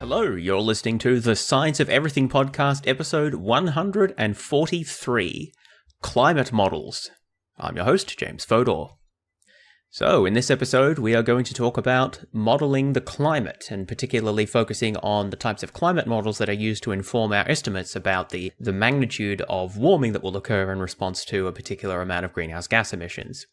Hello, you're listening to the Science of Everything podcast, episode 143, Climate Models. I'm your host, James Fodor. So, in this episode, we are going to talk about modeling the climate, and particularly focusing on the types of climate models that are used to inform our estimates about the magnitude of warming that will occur in response to a particular amount of greenhouse gas emissions.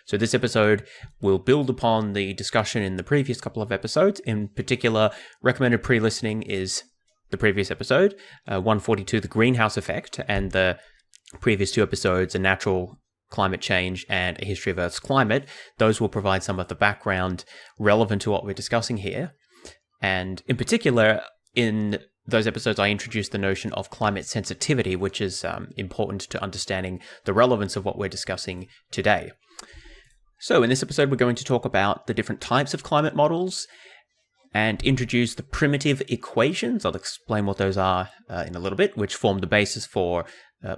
So this episode will build upon the discussion in the previous couple of episodes. In particular, recommended pre-listening is the previous episode, 142, the greenhouse effect, and the previous two episodes, a natural climate change and a history of Earth's climate. Those will provide some of the background relevant to what we're discussing here. And in particular, in those episodes, I introduced the notion of climate sensitivity, which is important to understanding the relevance of what we're discussing today. So in this episode, we're going to talk about the different types of climate models and introduce the primitive equations. I'll explain what those are in a little bit, which form the basis for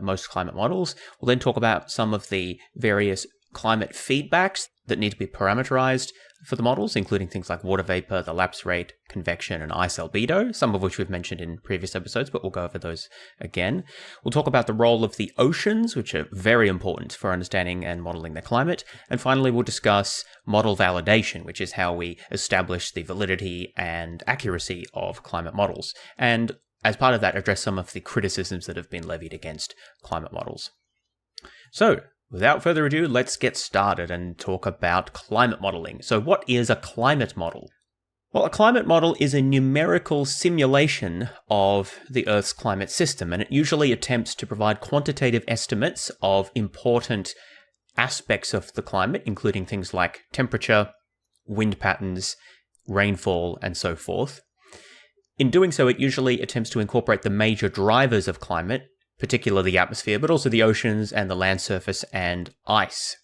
most climate models. We'll then talk about some of the various climate feedbacks that need to be parameterized for the models, including things like water vapor, the lapse rate, convection, and ice albedo, some of which we've mentioned in previous episodes, but we'll go over those again. We'll talk about the role of the oceans, which are very important for understanding and modeling the climate. And finally, we'll discuss model validation, which is how we establish the validity and accuracy of climate models. And as part of that, address some of the criticisms that have been levied against climate models. So, without further ado, let's get started and talk about climate modeling. So what is a climate model? Well, a climate model is a numerical simulation of the Earth's climate system, and it usually attempts to provide quantitative estimates of important aspects of the climate, including things like temperature, wind patterns, rainfall, and so forth. In doing so, it usually attempts to incorporate the major drivers of climate, particularly the atmosphere, but also the oceans and the land surface and ice.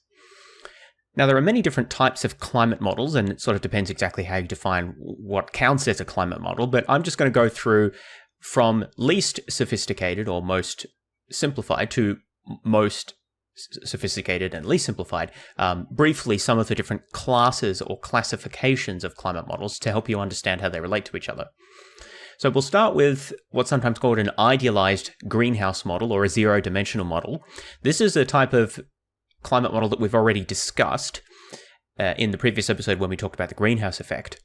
Now, there are many different types of climate models, and it sort of depends exactly how you define what counts as a climate model, but I'm just going to go through from least sophisticated or most simplified to most sophisticated and least simplified, briefly some of the different classes or classifications of climate models to help you understand how they relate to each other. So we'll start with what's sometimes called an idealized greenhouse model or a zero-dimensional model. This is a type of climate model that we've already discussed in the previous episode when we talked about the greenhouse effect.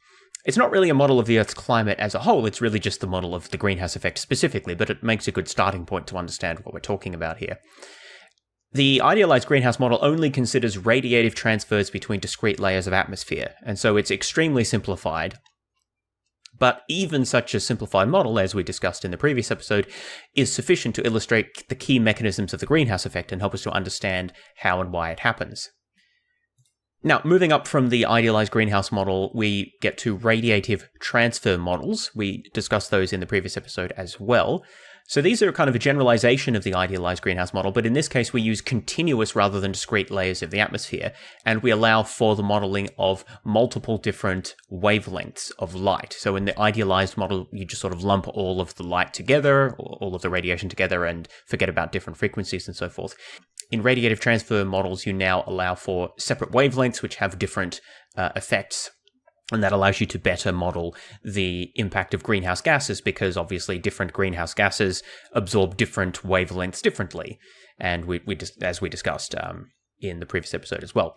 It's not really a model of the Earth's climate as a whole, it's really just the model of the greenhouse effect specifically, but it makes a good starting point to understand what we're talking about here. The idealized greenhouse model only considers radiative transfers between discrete layers of atmosphere, and so it's extremely simplified. But even such a simplified model, as we discussed in the previous episode, is sufficient to illustrate the key mechanisms of the greenhouse effect and help us to understand how and why it happens. Now, moving up from the idealized greenhouse model, we get to radiative transfer models. We discussed those in the previous episode as well. So these are kind of a generalization of the idealized greenhouse model, but in this case we use continuous rather than discrete layers of the atmosphere, and we allow for the modeling of multiple different wavelengths of light. So in the idealized model, you just sort of lump all of the light together, or all of the radiation together, and forget about different frequencies and so forth. In radiative transfer models, you now allow for separate wavelengths which have different effects. And that allows you to better model the impact of greenhouse gases, because obviously different greenhouse gases absorb different wavelengths differently. And as we discussed in the previous episode as well.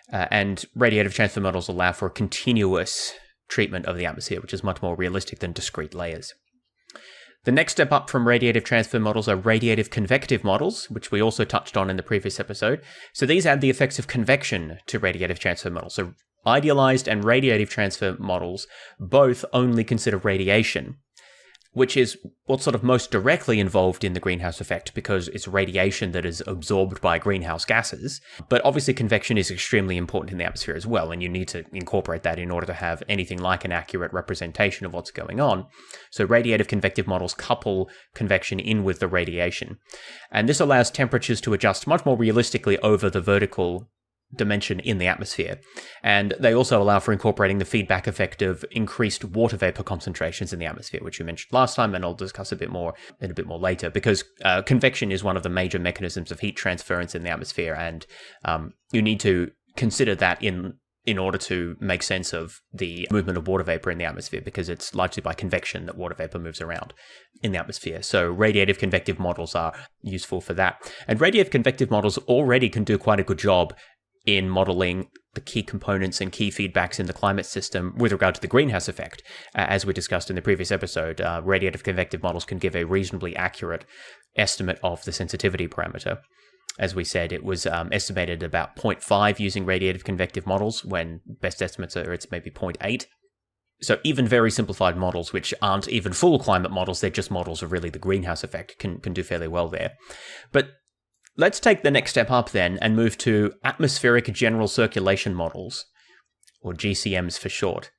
And radiative transfer models allow for a continuous treatment of the atmosphere, which is much more realistic than discrete layers. The next step up from radiative transfer models are radiative convective models, which we also touched on in the previous episode. So these add the effects of convection to radiative transfer models. So idealized and radiative transfer models both only consider radiation, which is what's sort of most directly involved in the greenhouse effect because it's radiation that is absorbed by greenhouse gases. But obviously convection is extremely important in the atmosphere as well, and you need to incorporate that in order to have anything like an accurate representation of what's going on. So radiative convective models couple convection in with the radiation. And this allows temperatures to adjust much more realistically over the vertical dimension in the atmosphere. And they also allow for incorporating the feedback effect of increased water vapor concentrations in the atmosphere, which we mentioned last time, and I'll discuss a bit more later, because convection is one of the major mechanisms of heat transference in the atmosphere, and you need to consider that in in order to make sense of the movement of water vapor in the atmosphere, because it's largely by convection that water vapor moves around in the atmosphere. So radiative convective models are useful for that. And radiative convective models already can do quite a good job in modeling the key components and key feedbacks in the climate system with regard to the greenhouse effect. As we discussed in the previous episode, radiative convective models can give a reasonably accurate estimate of the sensitivity parameter. As we said, it was estimated about 0.5 using radiative convective models, when best estimates are it's maybe 0.8. So even very simplified models, which aren't even full climate models, they're just models of really the greenhouse effect, can do fairly well there. But let's take the next step up then and move to atmospheric general circulation models, or GCMs for short.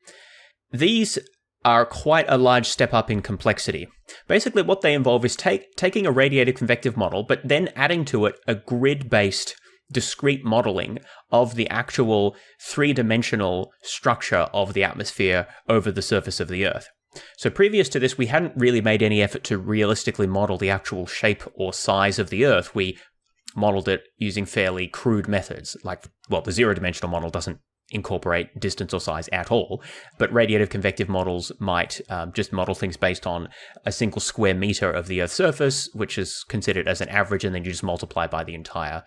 These are quite a large step up in complexity. Basically, what they involve is taking a radiative convective model, but then adding to it a grid-based discrete modeling of the actual three-dimensional structure of the atmosphere over the surface of the Earth. So previous to this, we hadn't really made any effort to realistically model the actual shape or size of the Earth. We modeled it using fairly crude methods, like, well, the zero-dimensional model doesn't incorporate distance or size at all, but radiative convective models might just model things based on a single square meter of the Earth's surface, which is considered as an average, and then you just multiply by the entire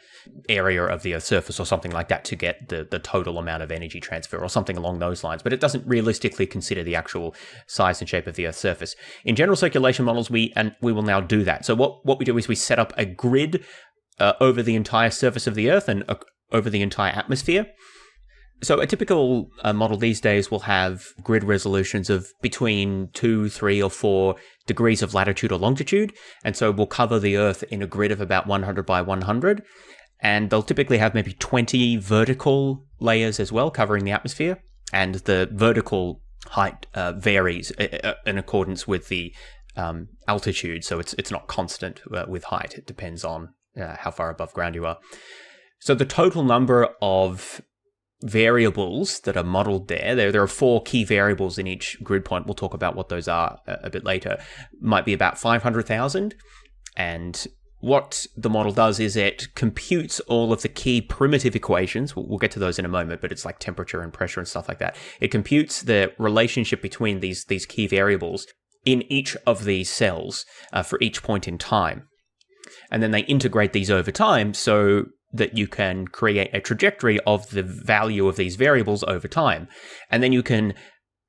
area of the Earth's surface or something like that to get the total amount of energy transfer or something along those lines. But it doesn't realistically consider the actual size and shape of the Earth's surface. In general circulation models, we will now do that. So what we do is we set up a grid over the entire surface of the Earth and over the entire atmosphere. So a typical model these days will have grid resolutions of between 2, 3, or 4 degrees of latitude or longitude. And so we'll cover the Earth in a grid of about 100 by 100. And they'll typically have maybe 20 vertical layers as well, covering the atmosphere. And the vertical height varies in accordance with the altitude. So it's not constant with height. It depends on how far above ground you are. So the total number of variables that are modeled there are 4 key variables in each grid point. We'll talk about what those are a bit later. Might be about 500,000. And what the model does is it computes all of the key primitive equations. We'll get to those in a moment, but it's like temperature and pressure and stuff like that. It computes the relationship between these key variables in each of these cells for each point in time. And then they integrate these over time so that you can create a trajectory of the value of these variables over time. And then you can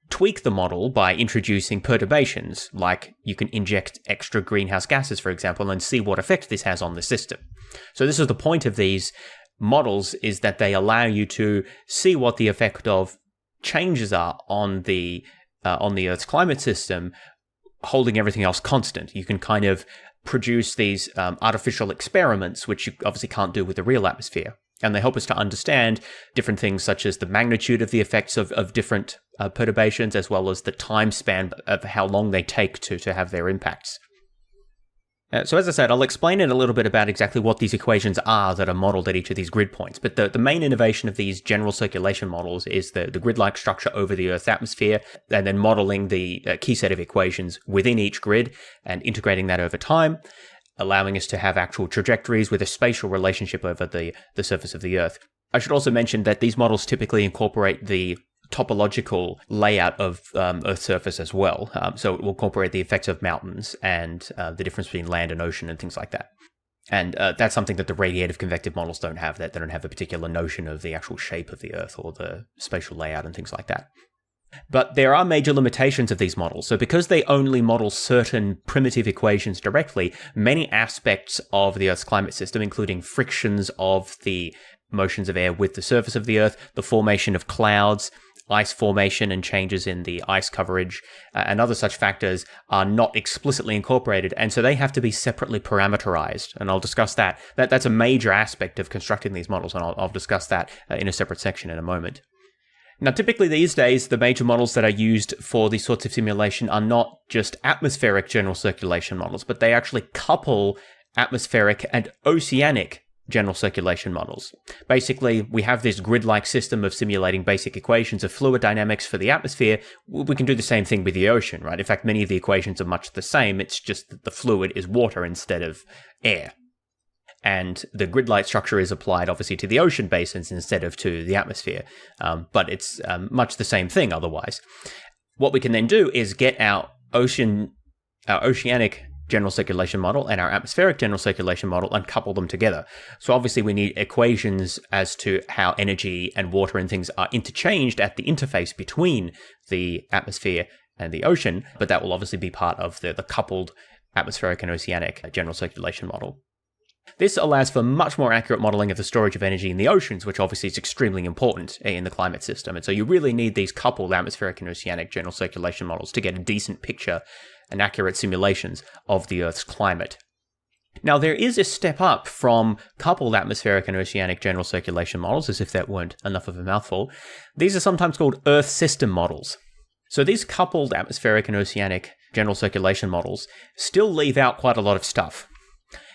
tweak the model by introducing perturbations, like you can inject extra greenhouse gases, for example, and see what effect this has on the system. So this is the point of these models, is that they allow you to see what the effect of changes are on the Earth's climate system, holding everything else constant. You can kind of produce these artificial experiments, which you obviously can't do with the real atmosphere. And they help us to understand different things, such as the magnitude of the effects of different perturbations, as well as the time span of how long they take to have their impacts. So as I said, I'll explain in a little bit about exactly what these equations are that are modeled at each of these grid points. But the main innovation of these general circulation models is the grid-like structure over the Earth's atmosphere, and then modeling the key set of equations within each grid and integrating that over time, allowing us to have actual trajectories with a spatial relationship over the surface of the Earth. I should also mention that these models typically incorporate the topological layout of Earth's surface as well. So it will incorporate the effects of mountains and the difference between land and ocean and things like that. And that's something that the radiative convective models don't have. That they don't have a particular notion of the actual shape of the Earth or the spatial layout and things like that. But there are major limitations of these models. So because they only model certain primitive equations directly, many aspects of the Earth's climate system, including frictions of the motions of air with the surface of the Earth, the formation of clouds, ice formation and changes in the ice coverage, and other such factors are not explicitly incorporated, and so they have to be separately parameterized, and I'll discuss that. That's a major aspect of constructing these models, and I'll discuss that in a separate section in a moment. Now, typically these days, the major models that are used for these sorts of simulation are not just atmospheric general circulation models, but they actually couple atmospheric and oceanic general circulation models. Basically, we have this grid-like system of simulating basic equations of fluid dynamics for the atmosphere. We can do the same thing with the ocean, right? In fact, many of the equations are much the same. It's just that the fluid is water instead of air. and the grid-like structure is applied obviously to the ocean basins instead of to the atmosphere. But it's much the same thing otherwise. What we can then do is get our oceanic general circulation model and our atmospheric general circulation model and couple them together. So obviously we need equations as to how energy and water and things are interchanged at the interface between the atmosphere and the ocean, but that will obviously be part of the coupled atmospheric and oceanic general circulation model. This allows for much more accurate modeling of the storage of energy in the oceans, which obviously is extremely important in the climate system. And so you really need these coupled atmospheric and oceanic general circulation models to get a decent picture and accurate simulations of the Earth's climate. Now, there is a step up from coupled atmospheric and oceanic general circulation models, as if that weren't enough of a mouthful. These are sometimes called Earth system models. So these coupled atmospheric and oceanic general circulation models still leave out quite a lot of stuff.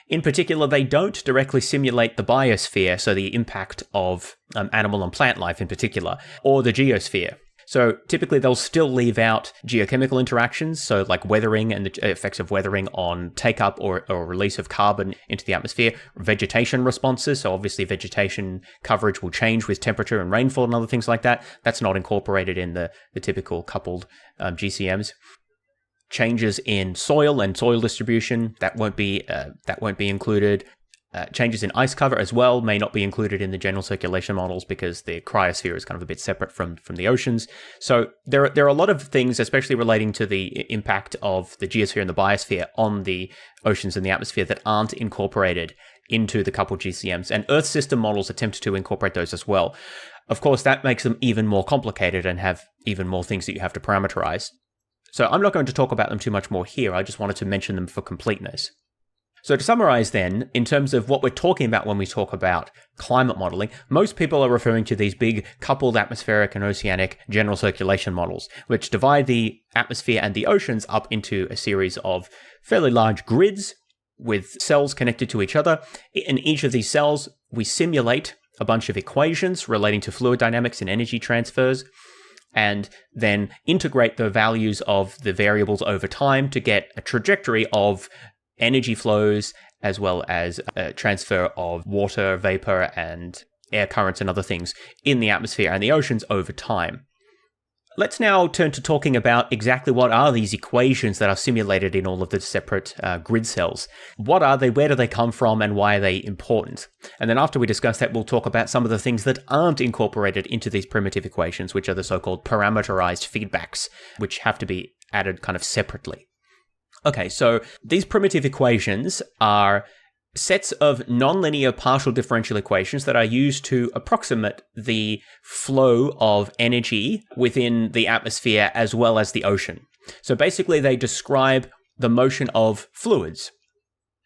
In particular, they don't directly simulate the biosphere, so the impact of animal and plant life in particular, or the geosphere. So typically they'll still leave out geochemical interactions, so like weathering and the effects of weathering on take-up or release of carbon into the atmosphere, vegetation responses, so obviously vegetation coverage will change with temperature and rainfall and other things like that. That's not incorporated in the typical coupled GCMs. Changes in soil and soil distribution, that won't be included. Changes in ice cover as well may not be included in the general circulation models because the cryosphere is kind of a bit separate from the oceans. So there are a lot of things, especially relating to the impact of the geosphere and the biosphere on the oceans and the atmosphere, that aren't incorporated into the coupled GCMs. And Earth system models attempt to incorporate those as well. Of course, that makes them even more complicated and have even more things that you have to parameterize. So I'm not going to talk about them too much more here. I just wanted to mention them for completeness. So to summarize then, in terms of what we're talking about when we talk about climate modeling, most people are referring to these big coupled atmospheric and oceanic general circulation models, which divide the atmosphere and the oceans up into a series of fairly large grids with cells connected to each other. In each of these cells, we simulate a bunch of equations relating to fluid dynamics and energy transfers, and then integrate the values of the variables over time to get a trajectory of energy flows, as well as transfer of water, vapor, and air currents and other things in the atmosphere and the oceans over time. Let's now turn to talking about exactly what are these equations that are simulated in all of the separate grid cells. What are they, where do they come from, and why are they important? And then after we discuss that, we'll talk about some of the things that aren't incorporated into these primitive equations, which are the so-called parameterized feedbacks, which have to be added kind of separately. Okay, so these primitive equations are sets of nonlinear partial differential equations that are used to approximate the flow of energy within the atmosphere as well as the ocean. So basically, they describe the motion of fluids.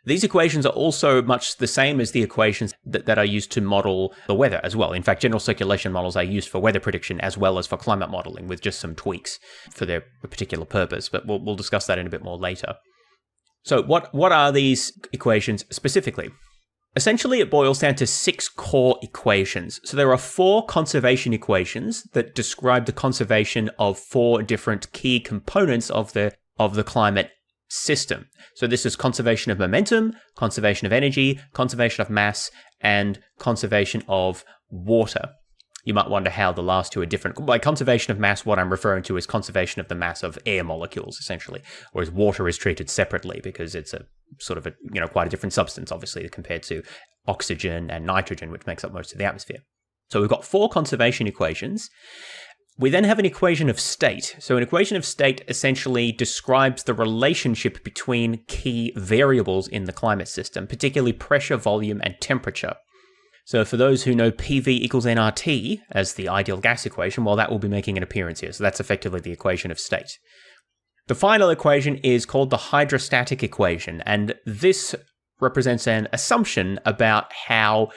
These equations are also much the same as the equations that are used to model the weather as well. In fact, general circulation models are used for weather prediction as well as for climate modeling, with just some tweaks for their particular purpose. But we'll discuss that in a bit more later. So what are these equations specifically? Essentially, it boils down to 6 core equations. So there are 4 conservation equations that describe the conservation of 4 different key components of the climate system. So this is conservation of momentum, conservation of energy, conservation of mass, and conservation of water. You might wonder how the last 2 are different. By conservation of mass, what I'm referring to is conservation of the mass of air molecules, essentially, whereas water is treated separately because it's a sort of quite a different substance, obviously, compared to oxygen and nitrogen, which makes up most of the atmosphere. So we've got 4 conservation equations. We then have an equation of state. So an equation of state essentially describes the relationship between key variables in the climate system, particularly pressure, volume, and temperature. So for those who know PV equals nRT as the ideal gas equation, well, that will be making an appearance here. So that's effectively the equation of state. The final equation is called the hydrostatic equation, and this represents an assumption about how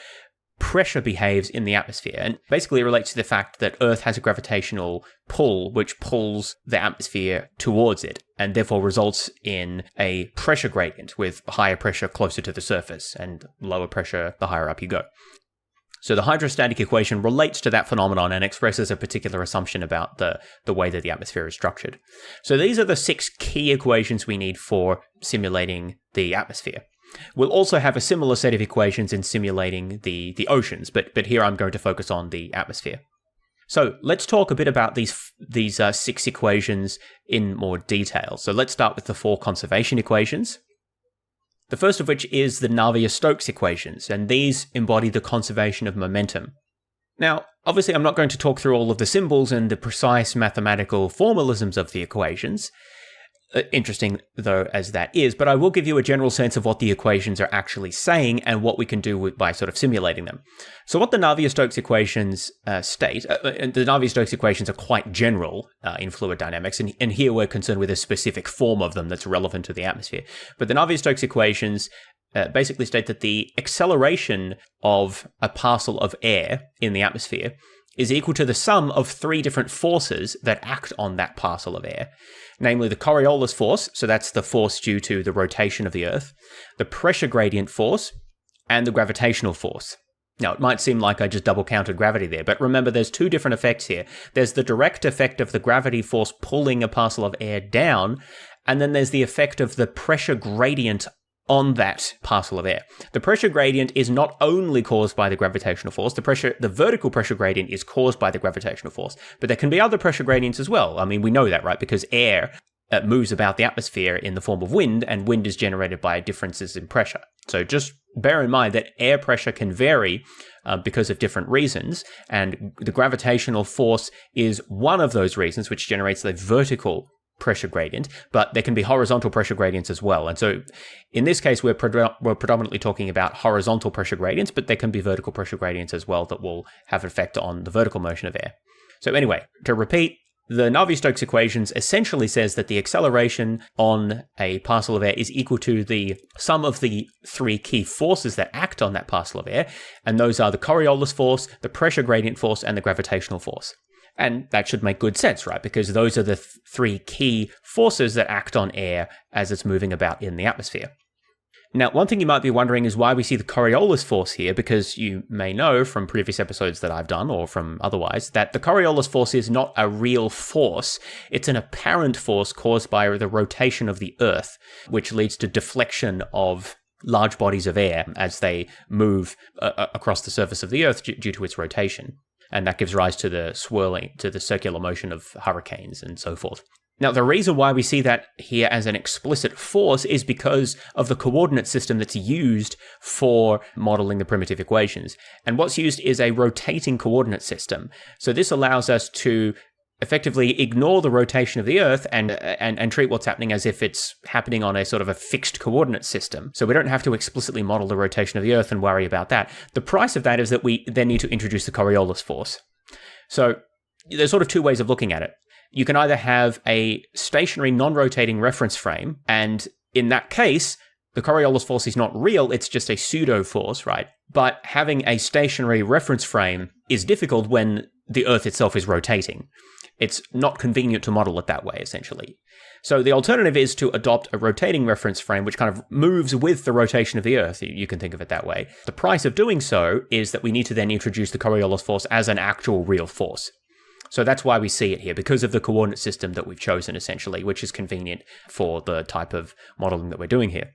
pressure behaves in the atmosphere, and basically relates to the fact that Earth has a gravitational pull which pulls the atmosphere towards it, and therefore results in a pressure gradient with higher pressure closer to the surface and lower pressure the higher up you go. So the hydrostatic equation relates to that phenomenon and expresses a particular assumption about the way that the atmosphere is structured. So these are the 6 key equations we need for simulating the atmosphere. We'll also have a similar set of equations in simulating the oceans, but here I'm going to focus on the atmosphere. So let's talk a bit about these 6 equations in more detail. So let's start with the 4 conservation equations. The first of which is the Navier-Stokes equations, and these embody the conservation of momentum. Now, obviously I'm not going to talk through all of the symbols and the precise mathematical formalisms of the equations, interesting though as that is, but I will give you a general sense of what the equations are actually saying and what we can do by sort of simulating them. So what the Navier-Stokes equations state, and the Navier-Stokes equations are quite general in fluid dynamics, and here we're concerned with a specific form of them that's relevant to the atmosphere. But the Navier-Stokes equations basically state that the acceleration of a parcel of air in the atmosphere is equal to the sum of 3 different forces that act on that parcel of air, namely the Coriolis force, so that's the force due to the rotation of the Earth, the pressure gradient force, and the gravitational force. Now, it might seem like I just double counted gravity there, but remember there's 2 different effects here. There's the direct effect of the gravity force pulling a parcel of air down, and then there's the effect of the pressure gradient on that parcel of air. The pressure gradient is not only caused by the gravitational force, the vertical pressure gradient is caused by the gravitational force, but there can be other pressure gradients as well. I mean, we know that, right? Because air moves about the atmosphere in the form of wind, and wind is generated by differences in pressure. So just bear in mind that air pressure can vary because of different reasons, and the gravitational force is one of those reasons which generates the vertical pressure gradient, but there can be horizontal pressure gradients as well. And so in this case, we're predominantly talking about horizontal pressure gradients, but there can be vertical pressure gradients as well that will have an effect on the vertical motion of air. So anyway, to repeat, the Navier-Stokes equations essentially says that the acceleration on a parcel of air is equal to the sum of the 3 key forces that act on that parcel of air, and those are the Coriolis force, the pressure gradient force, and the gravitational force. And that should make good sense, right? Because those are the 3 key forces that act on air as it's moving about in the atmosphere. Now, one thing you might be wondering is why we see the Coriolis force here, because you may know from previous episodes that I've done, or from otherwise, that the Coriolis force is not a real force. It's an apparent force caused by the rotation of the Earth, which leads to deflection of large bodies of air as they move across the surface of the Earth due to its rotation. And that gives rise to the swirling, to the circular motion of hurricanes and so forth. Now, the reason why we see that here as an explicit force is because of the coordinate system that's used for modeling the primitive equations. And what's used is a rotating coordinate system. So this allows us to effectively ignore the rotation of the Earth and treat what's happening as if it's happening on a sort of a fixed coordinate system. So we don't have to explicitly model the rotation of the Earth and worry about that. The price of that is that we then need to introduce the Coriolis force. So there's sort of 2 ways of looking at it. You can either have a stationary non-rotating reference frame, and in that case, the Coriolis force is not real, it's just a pseudo force, right? But having a stationary reference frame is difficult when the Earth itself is rotating. It's not convenient to model it that way, essentially. So the alternative is to adopt a rotating reference frame, which kind of moves with the rotation of the Earth. You can think of it that way. The price of doing so is that we need to then introduce the Coriolis force as an actual real force. So that's why we see it here, because of the coordinate system that we've chosen, essentially, which is convenient for the type of modeling that we're doing here.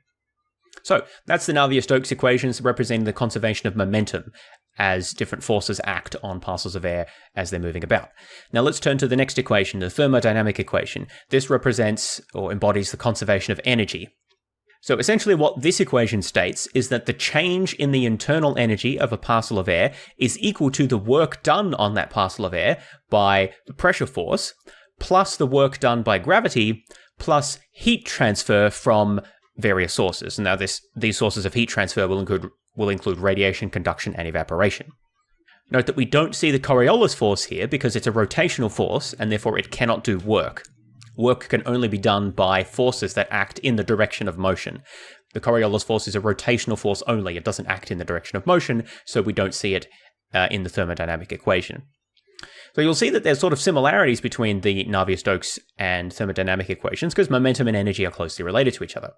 So that's the Navier-Stokes equations representing the conservation of momentum as different forces act on parcels of air as they're moving about. Now let's turn to the next equation, the thermodynamic equation. This represents or embodies the conservation of energy. So essentially what this equation states is that the change in the internal energy of a parcel of air is equal to the work done on that parcel of air by the pressure force, plus the work done by gravity, plus heat transfer from various sources. Now these sources of heat transfer will include radiation, conduction, and evaporation. Note that we don't see the Coriolis force here because it's a rotational force, and therefore it cannot do work. Work can only be done by forces that act in the direction of motion. The Coriolis force is a rotational force only. It doesn't act in the direction of motion, so we don't see it in the thermodynamic equation. So you'll see that there's sort of similarities between the Navier-Stokes and thermodynamic equations because momentum and energy are closely related to each other.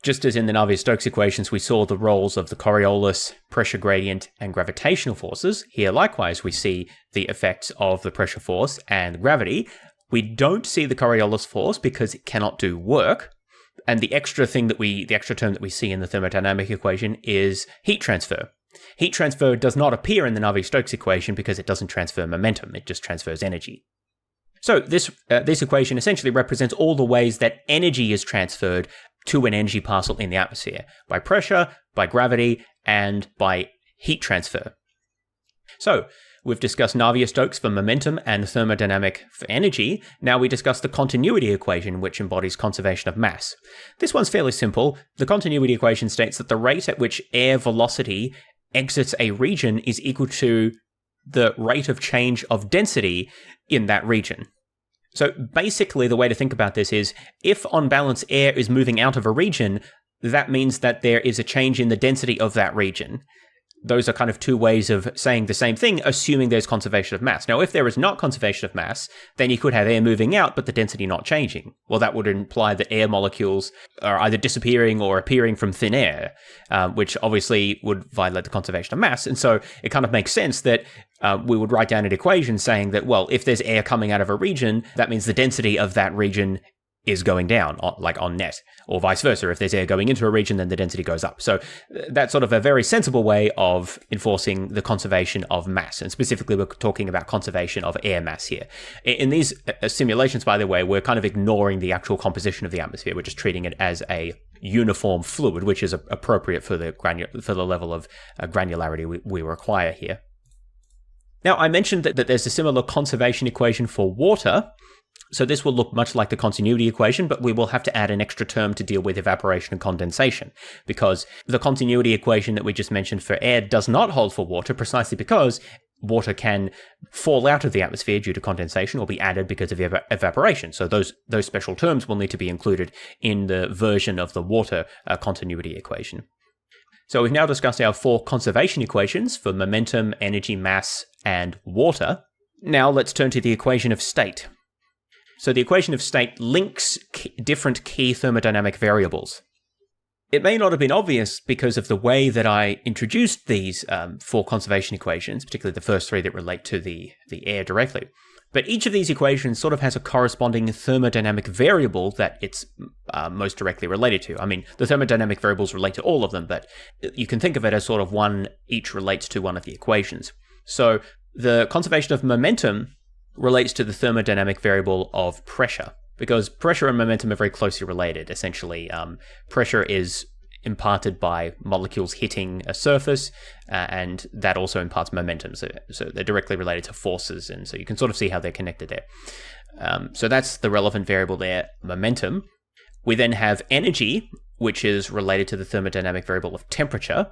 Just as in the Navier-Stokes equations, we saw the roles of the Coriolis, pressure gradient, and gravitational forces. Here, likewise, we see the effects of the pressure force and gravity. We don't see the Coriolis force because it cannot do work. And the extra term that we see in the thermodynamic equation is heat transfer. Heat transfer does not appear in the Navier-Stokes equation because it doesn't transfer momentum, it just transfers energy. So this equation essentially represents all the ways that energy is transferred to an energy parcel in the atmosphere, by pressure, by gravity, and by heat transfer. So we've discussed Navier-Stokes for momentum and thermodynamic for energy. Now we discuss the continuity equation, which embodies conservation of mass. This one's fairly simple. The continuity equation states that the rate at which air velocity exits a region is equal to the rate of change of density in that region. So basically the way to think about this is, if on balance air is moving out of a region, that means that there is a change in the density of that region. Those are kind of two ways of saying the same thing, assuming there's conservation of mass. Now, if there is not conservation of mass, then you could have air moving out, but the density not changing. Well, that would imply that air molecules are either disappearing or appearing from thin air, which obviously would violate the conservation of mass. And so it kind of makes sense that we would write down an equation saying that, well, if there's air coming out of a region, that means the density of that region is going down, like on net, or vice versa. If there's air going into a region, then the density goes up. So that's sort of a very sensible way of enforcing the conservation of mass. And specifically, we're talking about conservation of air mass here. In these simulations, by the way, we're kind of ignoring the actual composition of the atmosphere. We're just treating it as a uniform fluid, which is appropriate for the level of granularity we require here. Now, I mentioned that there's a similar conservation equation for water. So this will look much like the continuity equation, but we will have to add an extra term to deal with evaporation and condensation, because the continuity equation that we just mentioned for air does not hold for water, precisely because water can fall out of the atmosphere due to condensation or be added because of evaporation. So those special terms will need to be included in the version of the water continuity equation. So we've now discussed our 4 conservation equations for momentum, energy, mass, and water. Now let's turn to the equation of state. So the equation of state links different key thermodynamic variables. It may not have been obvious because of the way that I introduced these 4 conservation equations, particularly the first 3 that relate to the air directly. But each of these equations sort of has a corresponding thermodynamic variable that it's most directly related to. I mean, the thermodynamic variables relate to all of them, but you can think of it as sort of one each relates to one of the equations. So the conservation of momentum relates to the thermodynamic variable of pressure, because pressure and momentum are very closely related. Essentially, pressure is imparted by molecules hitting a surface, and that also imparts momentum. So they're directly related to forces, and so you can sort of see how they're connected there. So that's the relevant variable there, momentum. We then have energy, which is related to the thermodynamic variable of temperature,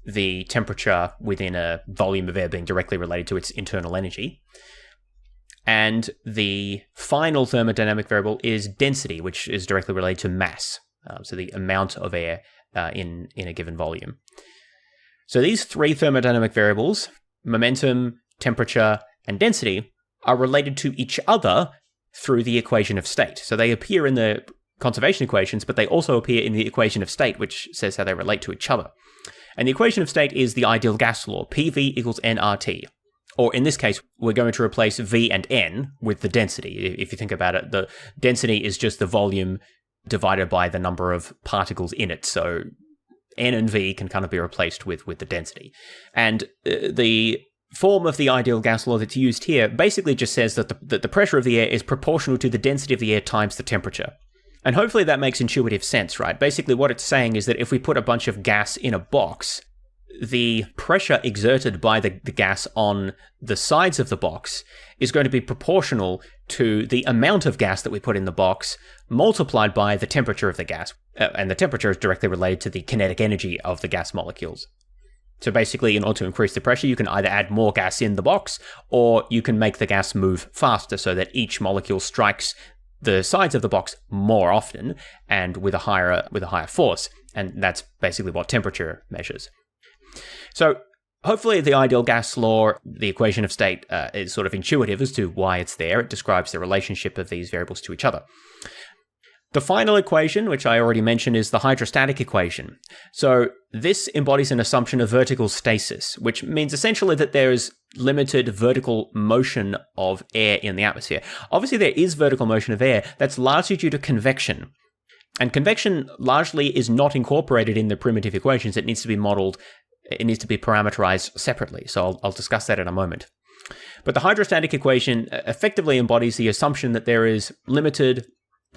the temperature within a volume of air being directly related to its internal energy. And the final thermodynamic variable is density, which is directly related to mass, so the amount of air in a given volume. So these 3 thermodynamic variables, momentum, temperature, and density, are related to each other through the equation of state. So they appear in the conservation equations, but they also appear in the equation of state, which says how they relate to each other. And the equation of state is the ideal gas law, PV equals nRT. Or in this case, we're going to replace V and N with the density. If you think about it, the density is just the volume divided by the number of particles in it. So N and V can kind of be replaced with the density. And the form of the ideal gas law that's used here basically just says that the pressure of the air is proportional to the density of the air times the temperature. And hopefully that makes intuitive sense, right? Basically what it's saying is that if we put a bunch of gas in a box, the pressure exerted by the gas on the sides of the box is going to be proportional to the amount of gas that we put in the box multiplied by the temperature of the gas. And the temperature is directly related to the kinetic energy of the gas molecules. So basically, in order to increase the pressure, you can either add more gas in the box, or you can make the gas move faster so that each molecule strikes the sides of the box more often and with a higher force. And that's basically what temperature measures. So hopefully the ideal gas law, the equation of state, is sort of intuitive as to why it's there. It describes the relationship of these variables to each other. The final equation, which I already mentioned, is the hydrostatic equation. So this embodies an assumption of vertical stasis, which means essentially that there is limited vertical motion of air in the atmosphere. Obviously, there is vertical motion of air. That's largely due to convection. And convection largely is not incorporated in the primitive equations. It needs to be modeled, it needs to be parameterized separately. So I'll discuss that in a moment. But the hydrostatic equation effectively embodies the assumption that there is limited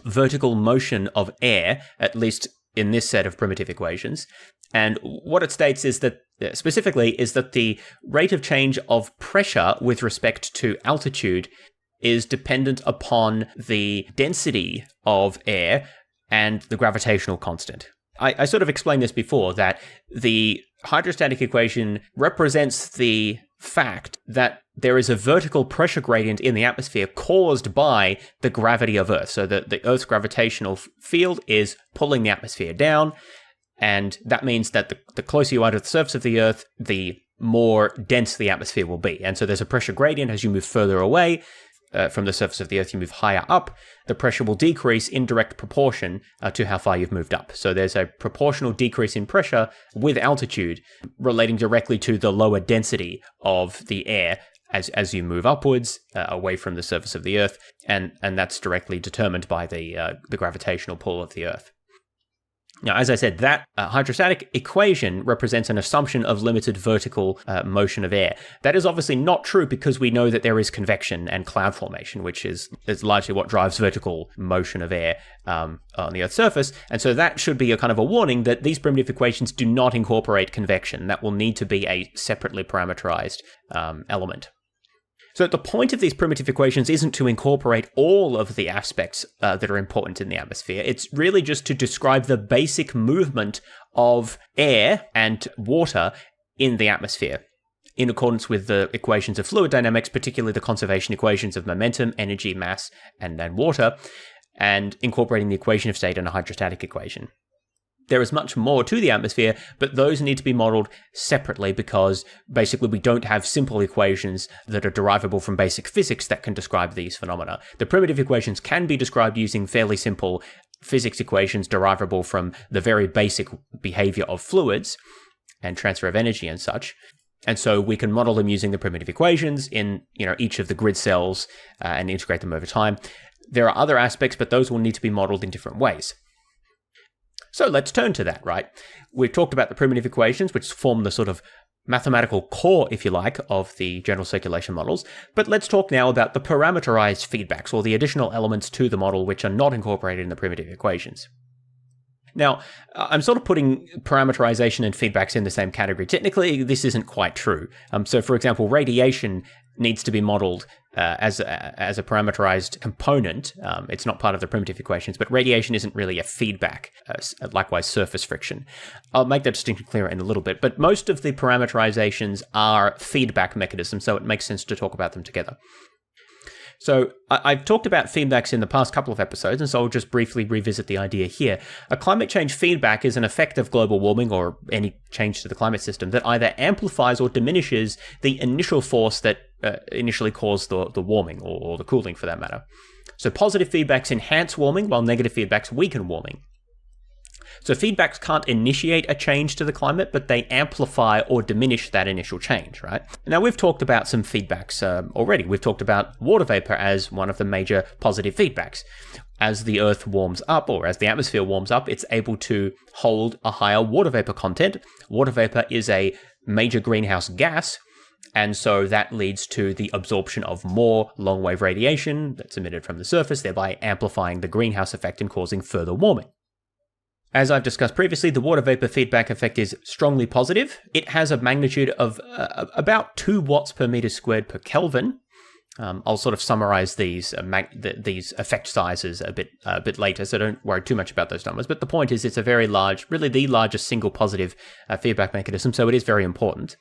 vertical motion of air, at least in this set of primitive equations. And what it states is that, specifically, is that the rate of change of pressure with respect to altitude is dependent upon the density of air and the gravitational constant. I sort of explained this before, that the hydrostatic equation represents the fact that there is a vertical pressure gradient in the atmosphere caused by the gravity of Earth. So that the Earth's gravitational field is pulling the atmosphere down, and that means that the closer you are to the surface of the Earth, the more dense the atmosphere will be. And so there's a pressure gradient as you move further away from the surface of the Earth, you move higher up, the pressure will decrease in direct proportion to how far you've moved up. So there's a proportional decrease in pressure with altitude relating directly to the lower density of the air as you move upwards away from the surface of the Earth, and that's directly determined by the gravitational pull of the Earth. Now, as I said, that hydrostatic equation represents an assumption of limited vertical motion of air. That is obviously not true because we know that there is convection and cloud formation, which is largely what drives vertical motion of air on the Earth's surface. And so that should be a kind of a warning that these primitive equations do not incorporate convection. That will need to be a separately parameterized element. So the point of these primitive equations isn't to incorporate all of the aspects that are important in the atmosphere. It's really just to describe the basic movement of air and water in the atmosphere, in accordance with the equations of fluid dynamics, particularly the conservation equations of momentum, energy, mass, and then water, and incorporating the equation of state and a hydrostatic equation. There is much more to the atmosphere, but those need to be modeled separately because basically we don't have simple equations that are derivable from basic physics that can describe these phenomena. The primitive equations can be described using fairly simple physics equations derivable from the very basic behavior of fluids and transfer of energy and such. And so we can model them using the primitive equations in each of the grid cells and integrate them over time. There are other aspects, but those will need to be modeled in different ways. So let's turn to that, right? We've talked about the primitive equations, which form the sort of mathematical core, if you like, of the general circulation models. But let's talk now about the parameterized feedbacks, or the additional elements to the model which are not incorporated in the primitive equations. Now, I'm sort of putting parameterization and feedbacks in the same category. Technically, this isn't quite true. So, for example, radiation needs to be modeled as a parameterized component. It's not part of the primitive equations, but radiation isn't really a feedback. Likewise, surface friction. I'll make that distinction clearer in a little bit, but most of the parameterizations are feedback mechanisms, so it makes sense to talk about them together. So I've talked about feedbacks in the past couple of episodes, and so I'll just briefly revisit the idea here. A climate change feedback is an effect of global warming or any change to the climate system that either amplifies or diminishes the initial force that initially caused the warming or the cooling for that matter. So positive feedbacks enhance warming while negative feedbacks weaken warming. So feedbacks can't initiate a change to the climate, but they amplify or diminish that initial change, right? Now, we've talked about some feedbacks already. We've talked about water vapor as one of the major positive feedbacks. As the Earth warms up, or as the atmosphere warms up, it's able to hold a higher water vapor content. Water vapor is a major greenhouse gas, and so that leads to the absorption of more long-wave radiation that's emitted from the surface, thereby amplifying the greenhouse effect and causing further warming. As I've discussed previously, the water vapor feedback effect is strongly positive. It has a magnitude of about 2 watts per meter squared per Kelvin. I'll sort of summarize these effect sizes a bit later, so don't worry too much about those numbers. But the point is, it's a very large, really the largest single positive feedback mechanism, so it is very important.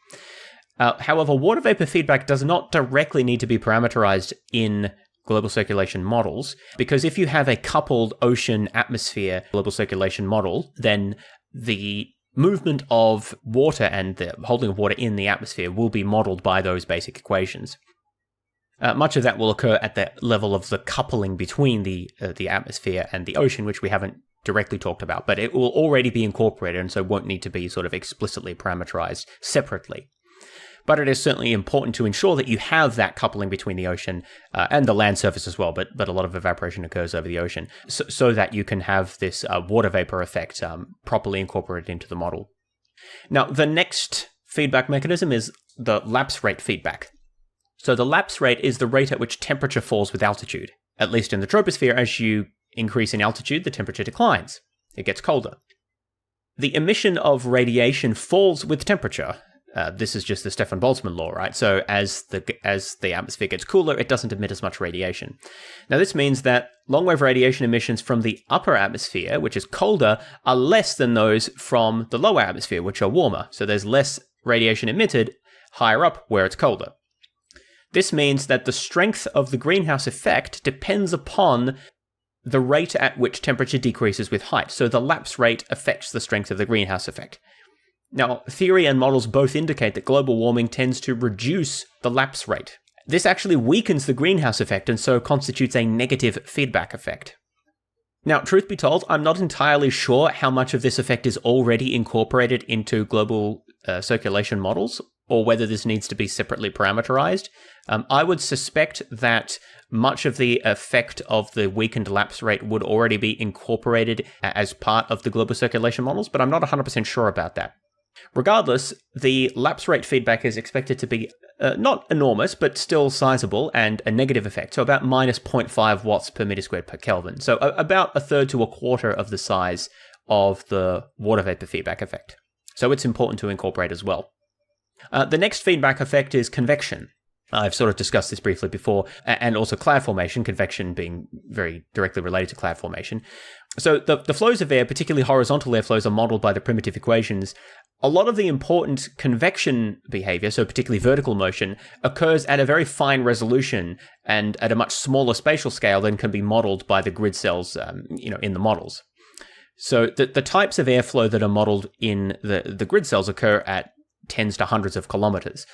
However, water vapor feedback does not directly need to be parameterized in global circulation models, because if you have a coupled ocean-atmosphere global circulation model, then the movement of water and the holding of water in the atmosphere will be modeled by those basic equations. Much of that will occur at the level of the coupling between the atmosphere and the ocean, which we haven't directly talked about, but it will already be incorporated and so won't need to be sort of explicitly parameterized separately. But it is certainly important to ensure that you have that coupling between the ocean and the land surface as well, but a lot of evaporation occurs over the ocean, so that you can have this water vapor effect properly incorporated into the model. Now, the next feedback mechanism is the lapse rate feedback. So the lapse rate is the rate at which temperature falls with altitude. At least in the troposphere, as you increase in altitude, the temperature declines. It gets colder. The emission of radiation falls with temperature. This is just the Stefan Boltzmann law, right? So as the atmosphere gets cooler, it doesn't emit as much radiation. Now, this means that long-wave radiation emissions from the upper atmosphere, which is colder, are less than those from the lower atmosphere, which are warmer. So there's less radiation emitted higher up where it's colder. This means that the strength of the greenhouse effect depends upon the rate at which temperature decreases with height. So the lapse rate affects the strength of the greenhouse effect. Now, theory and models both indicate that global warming tends to reduce the lapse rate. This actually weakens the greenhouse effect and so constitutes a negative feedback effect. Now, truth be told, I'm not entirely sure how much of this effect is already incorporated into global circulation models, or whether this needs to be separately parameterized. I would suspect that much of the effect of the weakened lapse rate would already be incorporated as part of the global circulation models, but I'm not 100% sure about that. Regardless, the lapse rate feedback is expected to be not enormous, but still sizable and a negative effect, so about minus 0.5 watts per meter squared per Kelvin, so about a third to a quarter of the size of the water vapor feedback effect. So it's important to incorporate as well. The next feedback effect is convection. I've sort of discussed this briefly before, and also cloud formation, convection being very directly related to cloud formation. So the flows of air, particularly horizontal airflows, are modeled by the primitive equations. A lot of the important convection behavior, so particularly vertical motion, occurs at a very fine resolution and at a much smaller spatial scale than can be modeled by the grid cells in the models. So the types of airflow that are modeled in the grid cells occur at tens to hundreds of kilometers,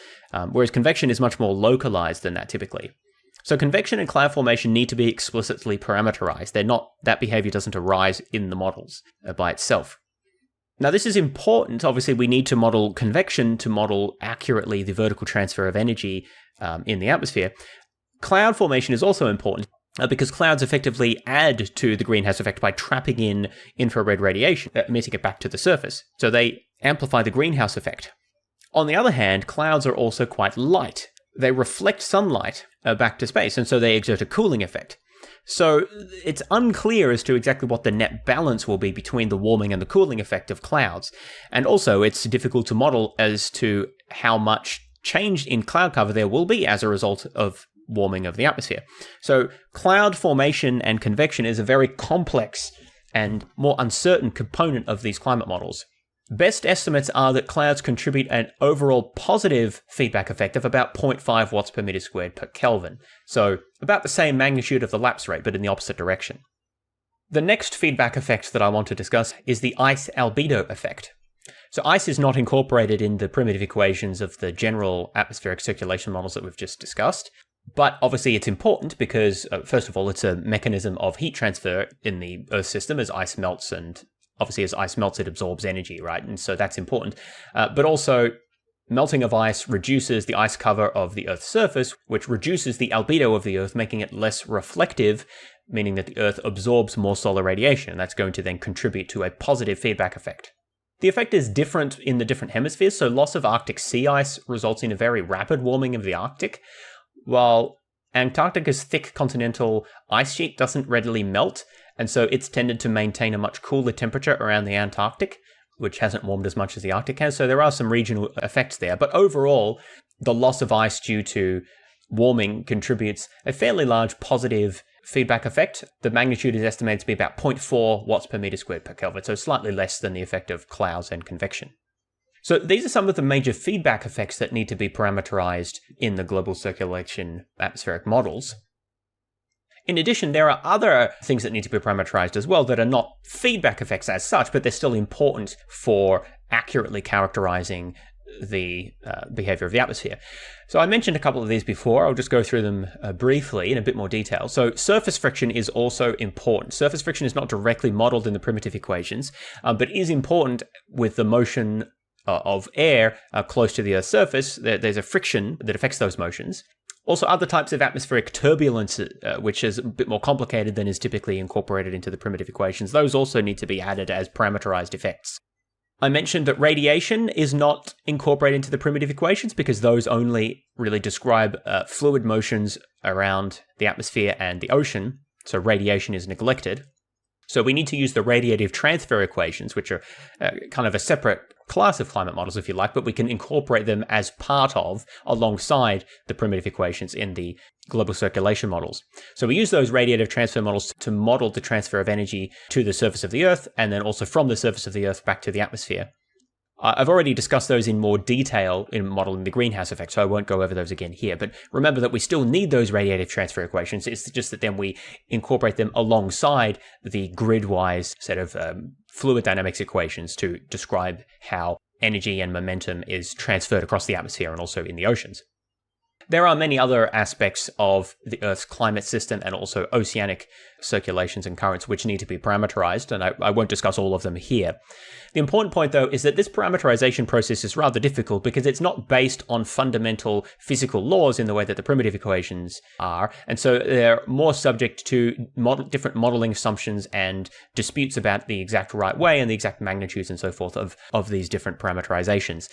whereas convection is much more localized than that typically. So convection and cloud formation need to be explicitly parameterized. That behavior doesn't arise in the models by itself. Now, this is important. Obviously, we need to model convection to model accurately the vertical transfer of energy in the atmosphere. Cloud formation is also important because clouds effectively add to the greenhouse effect by trapping in infrared radiation, emitting it back to the surface. So they amplify the greenhouse effect. On the other hand, clouds are also quite light. They reflect sunlight back to space, and so they exert a cooling effect. So it's unclear as to exactly what the net balance will be between the warming and the cooling effect of clouds. And also, it's difficult to model as to how much change in cloud cover there will be as a result of warming of the atmosphere. So cloud formation and convection is a very complex and more uncertain component of these climate models. Best estimates are that clouds contribute an overall positive feedback effect of about 0.5 watts per meter squared per Kelvin. So about the same magnitude of the lapse rate, but in the opposite direction. The next feedback effect that I want to discuss is the ice albedo effect. So ice is not incorporated in the primitive equations of the general atmospheric circulation models that we've just discussed. But obviously it's important because, first of all, it's a mechanism of heat transfer in the Earth system as ice melts, and obviously as ice melts, it absorbs energy, right? And so that's important. But also, melting of ice reduces the ice cover of the Earth's surface, which reduces the albedo of the Earth, making it less reflective, meaning that the Earth absorbs more solar radiation. That's going to then contribute to a positive feedback effect. The effect is different in the different hemispheres, so loss of Arctic sea ice results in a very rapid warming of the Arctic, while Antarctica's thick continental ice sheet doesn't readily melt, and so it's tended to maintain a much cooler temperature around the Antarctic, which hasn't warmed as much as the Arctic has, so there are some regional effects there. But overall, the loss of ice due to warming contributes a fairly large positive feedback effect. The magnitude is estimated to be about 0.4 watts per meter squared per Kelvin, so slightly less than the effect of clouds and convection. So these are some of the major feedback effects that need to be parameterized in the global circulation atmospheric models. In addition, there are other things that need to be parameterized as well that are not feedback effects as such, but they're still important for accurately characterizing the behavior of the atmosphere. So I mentioned a couple of these before. I'll just go through them briefly in a bit more detail. So surface friction is also important. Surface friction is not directly modeled in the primitive equations, but is important with the motion of air close to the Earth's surface, there's a friction that affects those motions. Also, other types of atmospheric turbulence, which is a bit more complicated than is typically incorporated into the primitive equations, those also need to be added as parameterized effects. I mentioned that radiation is not incorporated into the primitive equations because those only really describe fluid motions around the atmosphere and the ocean, so radiation is neglected. So we need to use the radiative transfer equations, which are kind of a separate class of climate models, if you like, but we can incorporate them as part of, alongside the primitive equations in the global circulation models. So we use those radiative transfer models to model the transfer of energy to the surface of the Earth, and then also from the surface of the Earth back to the atmosphere. I've already discussed those in more detail in modeling the greenhouse effect, so I won't go over those again here. But remember that we still need those radiative transfer equations. It's just that then we incorporate them alongside the grid-wise set of fluid dynamics equations to describe how energy and momentum is transferred across the atmosphere and also in the oceans. There are many other aspects of the Earth's climate system and also oceanic circulations and currents which need to be parameterized, and I won't discuss all of them here. The important point, though, is that this parameterization process is rather difficult because it's not based on fundamental physical laws in the way that the primitive equations are, and so they're more subject to different modeling assumptions and disputes about the exact right way and the exact magnitudes and so forth of these different parameterizations.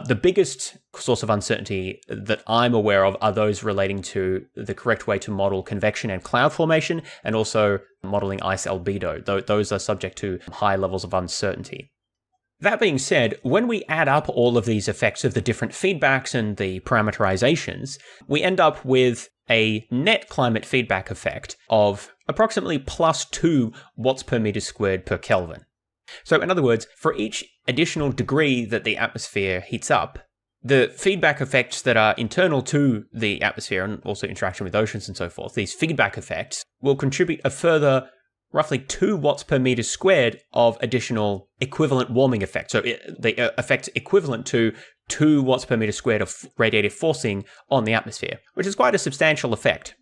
The biggest source of uncertainty that I'm aware of are those relating to the correct way to model convection and cloud formation, and also modeling ice albedo. Those are subject to high levels of uncertainty. That being said, when we add up all of these effects of the different feedbacks and the parameterizations, we end up with a net climate feedback effect of approximately +2 watts per meter squared per Kelvin. So in other words, for each additional degree that the atmosphere heats up, the feedback effects that are internal to the atmosphere and also interaction with oceans and so forth, these feedback effects will contribute a further roughly 2 watts per meter squared of additional equivalent warming effect. So the effect's equivalent to 2 watts per meter squared of radiative forcing on the atmosphere, which is quite a substantial effect.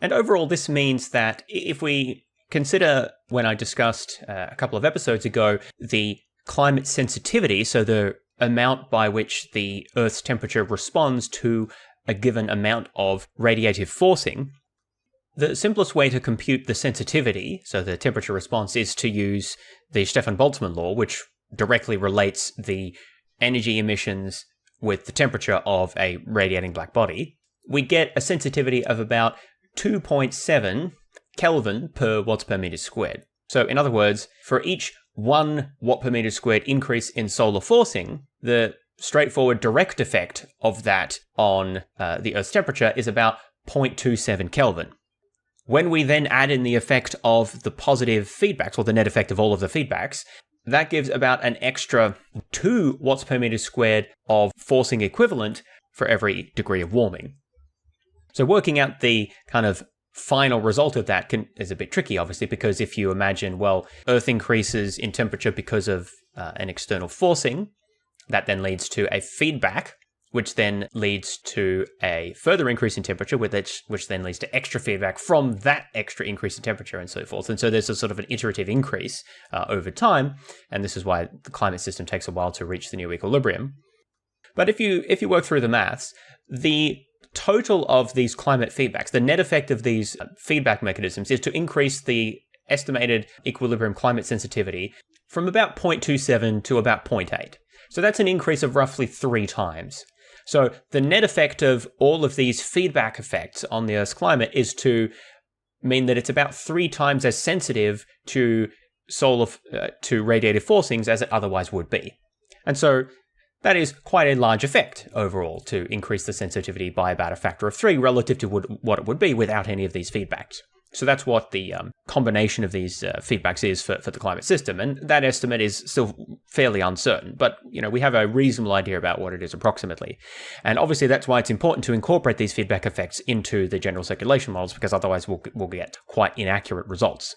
And overall, this means that if we consider, when I discussed a couple of episodes ago, the climate sensitivity, so the amount by which the Earth's temperature responds to a given amount of radiative forcing, the simplest way to compute the sensitivity, so the temperature response, is to use the Stefan-Boltzmann law, which directly relates the energy emissions with the temperature of a radiating black body. We get a sensitivity of about 2.7 Kelvin per watts per meter squared. So in other words, for each 1 watt per meter squared increase in solar forcing, the straightforward direct effect of that on the Earth's temperature is about 0.27 Kelvin. When we then add in the effect of the positive feedbacks, or the net effect of all of the feedbacks, that gives about an extra 2 watts per meter squared of forcing equivalent for every degree of warming. So working out the kind of final result of that is a bit tricky, obviously, because if you imagine, well, Earth increases in temperature because of an external forcing, that then leads to a feedback, which then leads to a further increase in temperature, which then leads to extra feedback from that extra increase in temperature and so forth. And so there's a sort of an iterative increase over time, and this is why the climate system takes a while to reach the new equilibrium. But if you work through the maths, the total of these climate feedbacks, the net effect of these feedback mechanisms, is to increase the estimated equilibrium climate sensitivity from about 0.27 to about 0.8. So that's an increase of roughly 3 times. So the net effect of all of these feedback effects on the Earth's climate is to mean that it's about 3 times as sensitive to to radiative forcings as it otherwise would be. And so that is quite a large effect overall, to increase the sensitivity by about a factor of 3 relative to what it would be without any of these feedbacks. So that's what the combination of these feedbacks is for the climate system. And that estimate is still fairly uncertain, but we have a reasonable idea about what it is approximately. And obviously that's why it's important to incorporate these feedback effects into the general circulation models, because otherwise we'll get quite inaccurate results.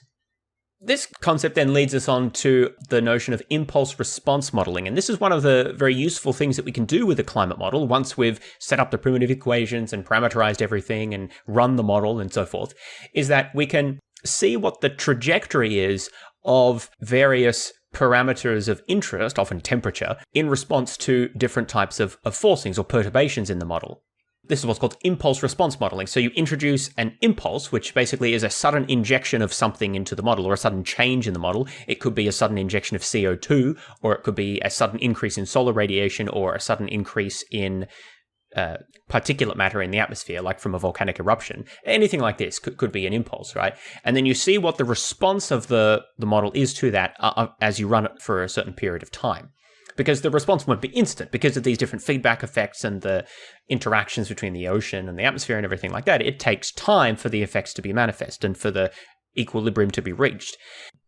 This concept then leads us on to the notion of impulse response modeling. And this is one of the very useful things that we can do with a climate model once we've set up the primitive equations and parameterized everything and run the model and so forth, is that we can see what the trajectory is of various parameters of interest, often temperature, in response to different types of forcings or perturbations in the model. This is what's called impulse response modeling. So you introduce an impulse, which basically is a sudden injection of something into the model or a sudden change in the model. It could be a sudden injection of CO2, or it could be a sudden increase in solar radiation, or a sudden increase in particulate matter in the atmosphere, like from a volcanic eruption. Anything like this could be an impulse, right? And then you see what the response of the model is to that as you run it for a certain period of time. Because the response won't be instant because of these different feedback effects and the interactions between the ocean and the atmosphere and everything like that. It takes time for the effects to be manifest and for the equilibrium to be reached.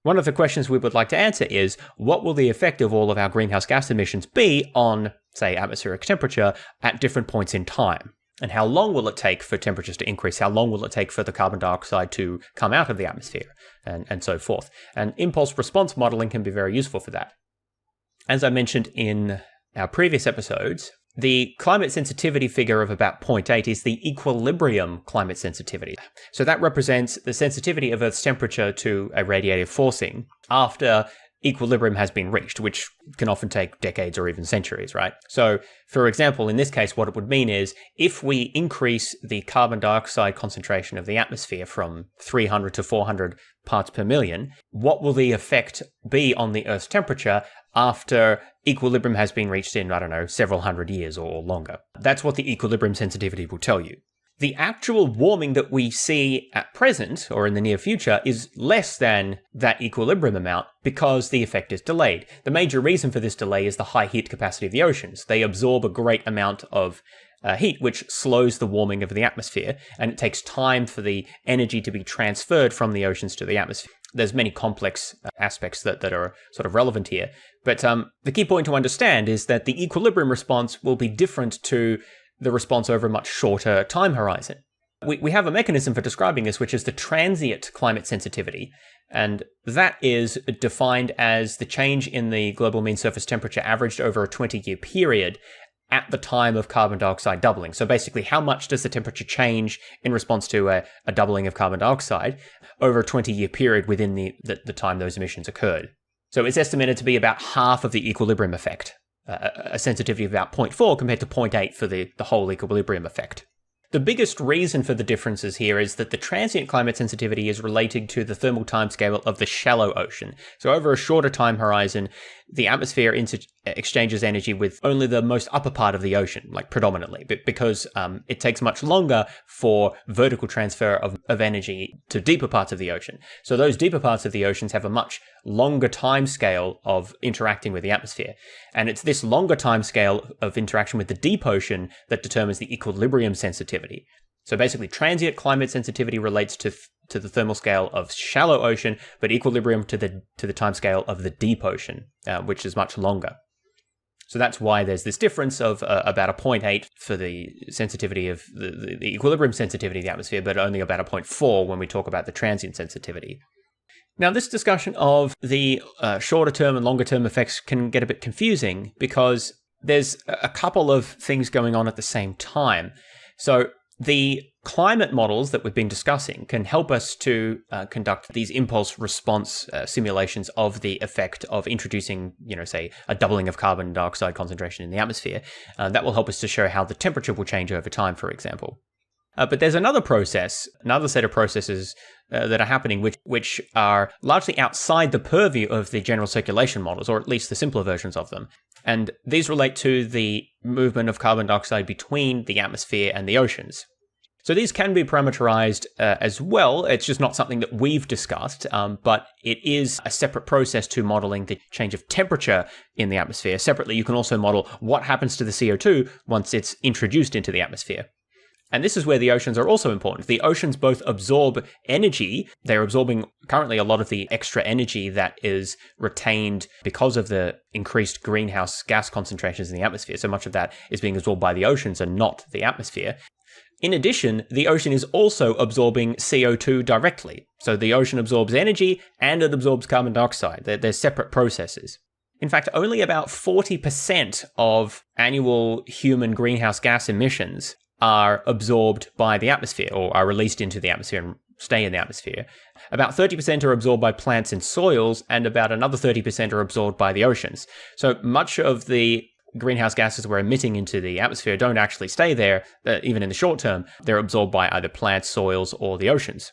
One of the questions we would like to answer is, what will the effect of all of our greenhouse gas emissions be on, say, atmospheric temperature at different points in time? And how long will it take for temperatures to increase? How long will it take for the carbon dioxide to come out of the atmosphere? And so forth. And impulse response modeling can be very useful for that. As I mentioned in our previous episodes, the climate sensitivity figure of about 0.8 is the equilibrium climate sensitivity. So that represents the sensitivity of Earth's temperature to a radiative forcing after equilibrium has been reached, which can often take decades or even centuries, right? So, for example, in this case, what it would mean is if we increase the carbon dioxide concentration of the atmosphere from 300 to 400 parts per million, what will the effect be on the Earth's temperature after equilibrium has been reached in, I don't know, several hundred years or longer? That's what the equilibrium sensitivity will tell you. The actual warming that we see at present, or in the near future, is less than that equilibrium amount because the effect is delayed. The major reason for this delay is the high heat capacity of the oceans. They absorb a great amount of heat, which slows the warming of the atmosphere, and it takes time for the energy to be transferred from the oceans to the atmosphere. There's many complex aspects that are sort of relevant here. But the key point to understand is that the equilibrium response will be different to the response over a much shorter time horizon. We have a mechanism for describing this, which is the transient climate sensitivity. And that is defined as the change in the global mean surface temperature averaged over a 20-year period at the time of carbon dioxide doubling. So basically, how much does the temperature change in response to a doubling of carbon dioxide over a 20-year period within the time those emissions occurred? So it's estimated to be about half of the equilibrium effect. A sensitivity of about 0.4 compared to 0.8 for the whole equilibrium effect. The biggest reason for the differences here is that the transient climate sensitivity is related to the thermal timescale of the shallow ocean. So over a shorter time horizon, the atmosphere exchanges energy with only the most upper part of the ocean, like predominantly, because it takes much longer for vertical transfer of energy to deeper parts of the ocean. So those deeper parts of the oceans have a much longer time scale of interacting with the atmosphere. And it's this longer time scale of interaction with the deep ocean that determines the equilibrium sensitivity. So basically, transient climate sensitivity relates to the thermal scale of shallow ocean, but equilibrium to the time scale of the deep ocean, which is much longer. So that's why there's this difference of about a 0.8 for the sensitivity of the equilibrium sensitivity of the atmosphere, but only about a 0.4 when we talk about the transient sensitivity. Now, this discussion of the shorter term and longer term effects can get a bit confusing because there's a couple of things going on at the same time. So the climate models that we've been discussing can help us to conduct these impulse response simulations of the effect of introducing, say, a doubling of carbon dioxide concentration in the atmosphere. That will help us to show how the temperature will change over time, for example. But there's another set of processes that are happening which are largely outside the purview of the general circulation models, or at least the simpler versions of them. And these relate to the movement of carbon dioxide between the atmosphere and the oceans. So these can be parameterized as well. It's just not something that we've discussed, but it is a separate process to modeling the change of temperature in the atmosphere. Separately, you can also model what happens to the CO2 once it's introduced into the atmosphere. And this is where the oceans are also important. The oceans both absorb energy. They're absorbing currently a lot of the extra energy that is retained because of the increased greenhouse gas concentrations in the atmosphere. So much of that is being absorbed by the oceans and not the atmosphere. In addition, the ocean is also absorbing CO2 directly. So the ocean absorbs energy and it absorbs carbon dioxide. They're separate processes. In fact, only about 40% of annual human greenhouse gas emissions are absorbed by the atmosphere or are released into the atmosphere and stay in the atmosphere. About 30% are absorbed by plants and soils, and about another 30% are absorbed by the oceans. So much of the greenhouse gases we're emitting into the atmosphere don't actually stay there, even in the short term. They're absorbed by either plants, soils, or the oceans.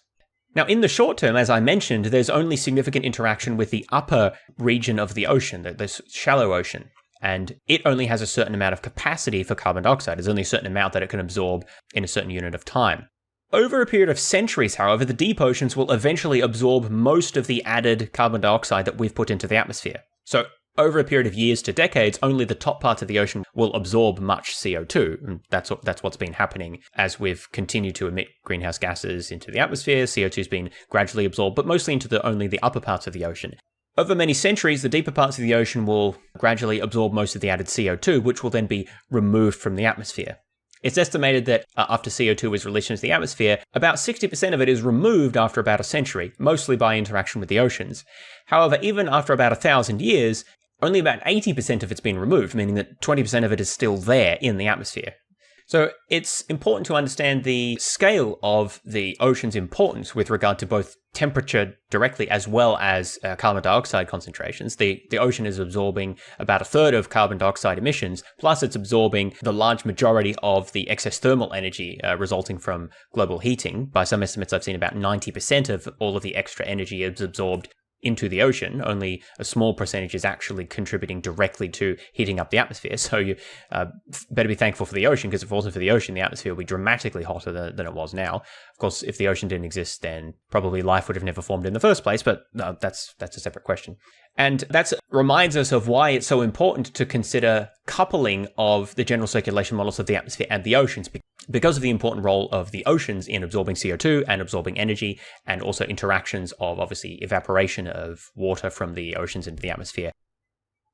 Now, in the short term, as I mentioned, there's only significant interaction with the upper region of the ocean, the shallow ocean. And it only has a certain amount of capacity for carbon dioxide. There's only a certain amount that it can absorb in a certain unit of time. Over a period of centuries, however, the deep oceans will eventually absorb most of the added carbon dioxide that we've put into the atmosphere. So over a period of years to decades, only the top parts of the ocean will absorb much CO2. And that's what's been happening as we've continued to emit greenhouse gases into the atmosphere. CO2 has been gradually absorbed, but mostly into only the upper parts of the ocean. Over many centuries, the deeper parts of the ocean will gradually absorb most of the added CO2, which will then be removed from the atmosphere. It's estimated that after CO2 is released into the atmosphere, about 60% of it is removed after about a century, mostly by interaction with the oceans. However, even after about 1,000 years, only about 80% of it's been removed, meaning that 20% of it is still there in the atmosphere. So it's important to understand the scale of the ocean's importance with regard to both temperature directly as well as carbon dioxide concentrations. The ocean is absorbing about a third of carbon dioxide emissions, plus it's absorbing the large majority of the excess thermal energy resulting from global heating. By some estimates, I've seen about 90% of all of the extra energy is absorbed into the ocean. Only a small percentage is actually contributing directly to heating up the atmosphere. So you better be thankful for the ocean, because if it wasn't for the ocean, the atmosphere would be dramatically hotter than it was now. Of course, if the ocean didn't exist, then probably life would have never formed in the first place, but that's a separate question. And that reminds us of why it's so important to consider coupling of the general circulation models of the atmosphere and the oceans, because of the important role of the oceans in absorbing CO2 and absorbing energy, and also interactions of, obviously, evaporation of water from the oceans into the atmosphere.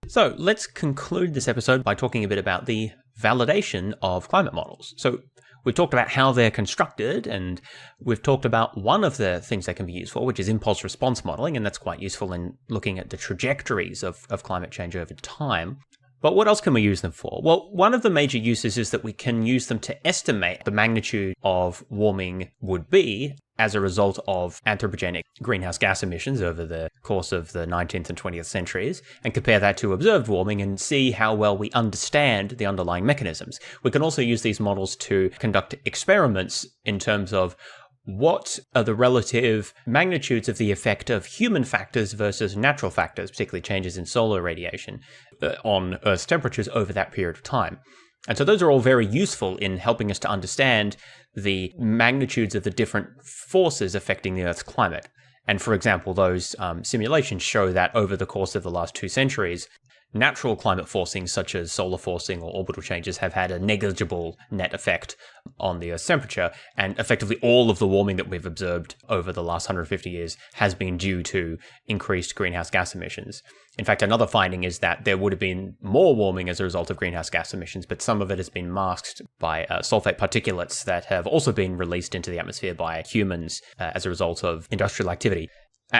So let's conclude this episode by talking a bit about the validation of climate models. So we've talked about how they're constructed, and we've talked about one of the things they can be used for, which is impulse response modeling, and that's quite useful in looking at the trajectories of climate change over time. But what else can we use them for? Well, one of the major uses is that we can use them to estimate the magnitude of warming would be as a result of anthropogenic greenhouse gas emissions over the course of the 19th and 20th centuries, and compare that to observed warming and see how well we understand the underlying mechanisms. We can also use these models to conduct experiments in terms of what are the relative magnitudes of the effect of human factors versus natural factors, particularly changes in solar radiation, on Earth's temperatures over that period of time. And so those are all very useful in helping us to understand the magnitudes of the different forces affecting the Earth's climate. And for example, those simulations show that over the course of the last 2 centuries, natural climate forcing such as solar forcing or orbital changes have had a negligible net effect on the Earth's temperature, and effectively all of the warming that we've observed over the last 150 years has been due to increased greenhouse gas emissions. In fact, another finding is that there would have been more warming as a result of greenhouse gas emissions, but some of it has been masked by sulfate particulates that have also been released into the atmosphere by humans as a result of industrial activity.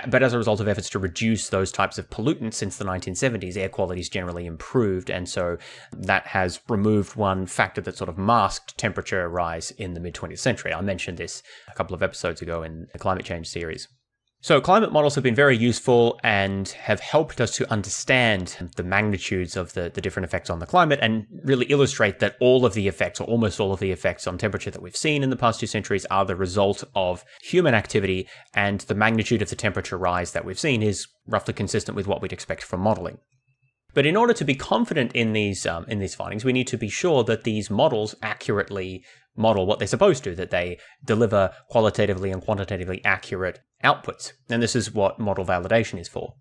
But as a result of efforts to reduce those types of pollutants since the 1970s, air quality's generally improved, and so that has removed one factor that sort of masked temperature rise in the mid-20th century. I mentioned this a couple of episodes ago in the climate change series. So climate models have been very useful and have helped us to understand the magnitudes of the different effects on the climate, and really illustrate that all of the effects, or almost all of the effects on temperature that we've seen in the past 2 centuries are the result of human activity, and the magnitude of the temperature rise that we've seen is roughly consistent with what we'd expect from modeling. But in order to be confident in these findings, we need to be sure that these models accurately model what they're supposed to, that they deliver qualitatively and quantitatively accurate outputs. And this is what model validation is for.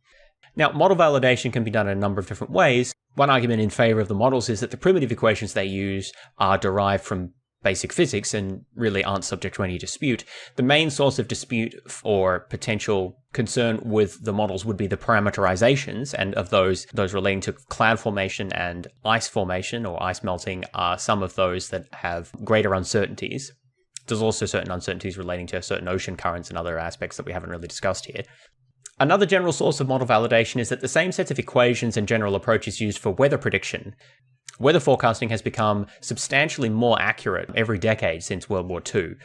Now, model validation can be done in a number of different ways. One argument in favor of the models is that the primitive equations they use are derived from basic physics and really aren't subject to any dispute. The main source of dispute or potential concern with the models would be the parameterizations, and of those relating to cloud formation and ice formation or ice melting are some of those that have greater uncertainties. There's also certain uncertainties relating to certain ocean currents and other aspects that we haven't really discussed here. Another general source of model validation is that the same set of equations and general approaches used for weather prediction. Weather forecasting has become substantially more accurate every decade since World War II.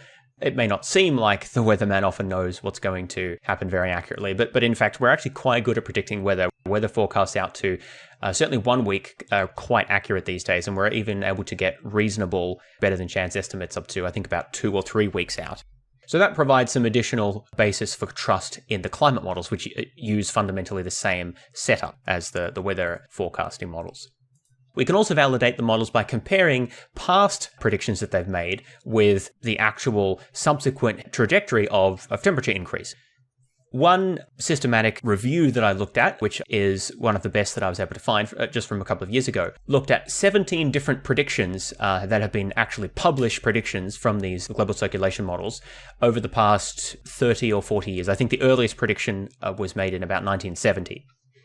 It may not seem like the weatherman often knows what's going to happen very accurately, but in fact, we're actually quite good at predicting weather. Weather forecasts out to certainly 1 week are quite accurate these days, and we're even able to get reasonable better than chance estimates up to, I think, about 2 or 3 weeks out. So that provides some additional basis for trust in the climate models, which use fundamentally the same setup as the weather forecasting models. We can also validate the models by comparing past predictions that they've made with the actual subsequent trajectory of temperature increase. One systematic review that I looked at, which is one of the best that I was able to find just from a couple of years ago, looked at 17 different predictions that have been actually published predictions from these global circulation models over the past 30 or 40 years. I think the earliest prediction was made in about 1970.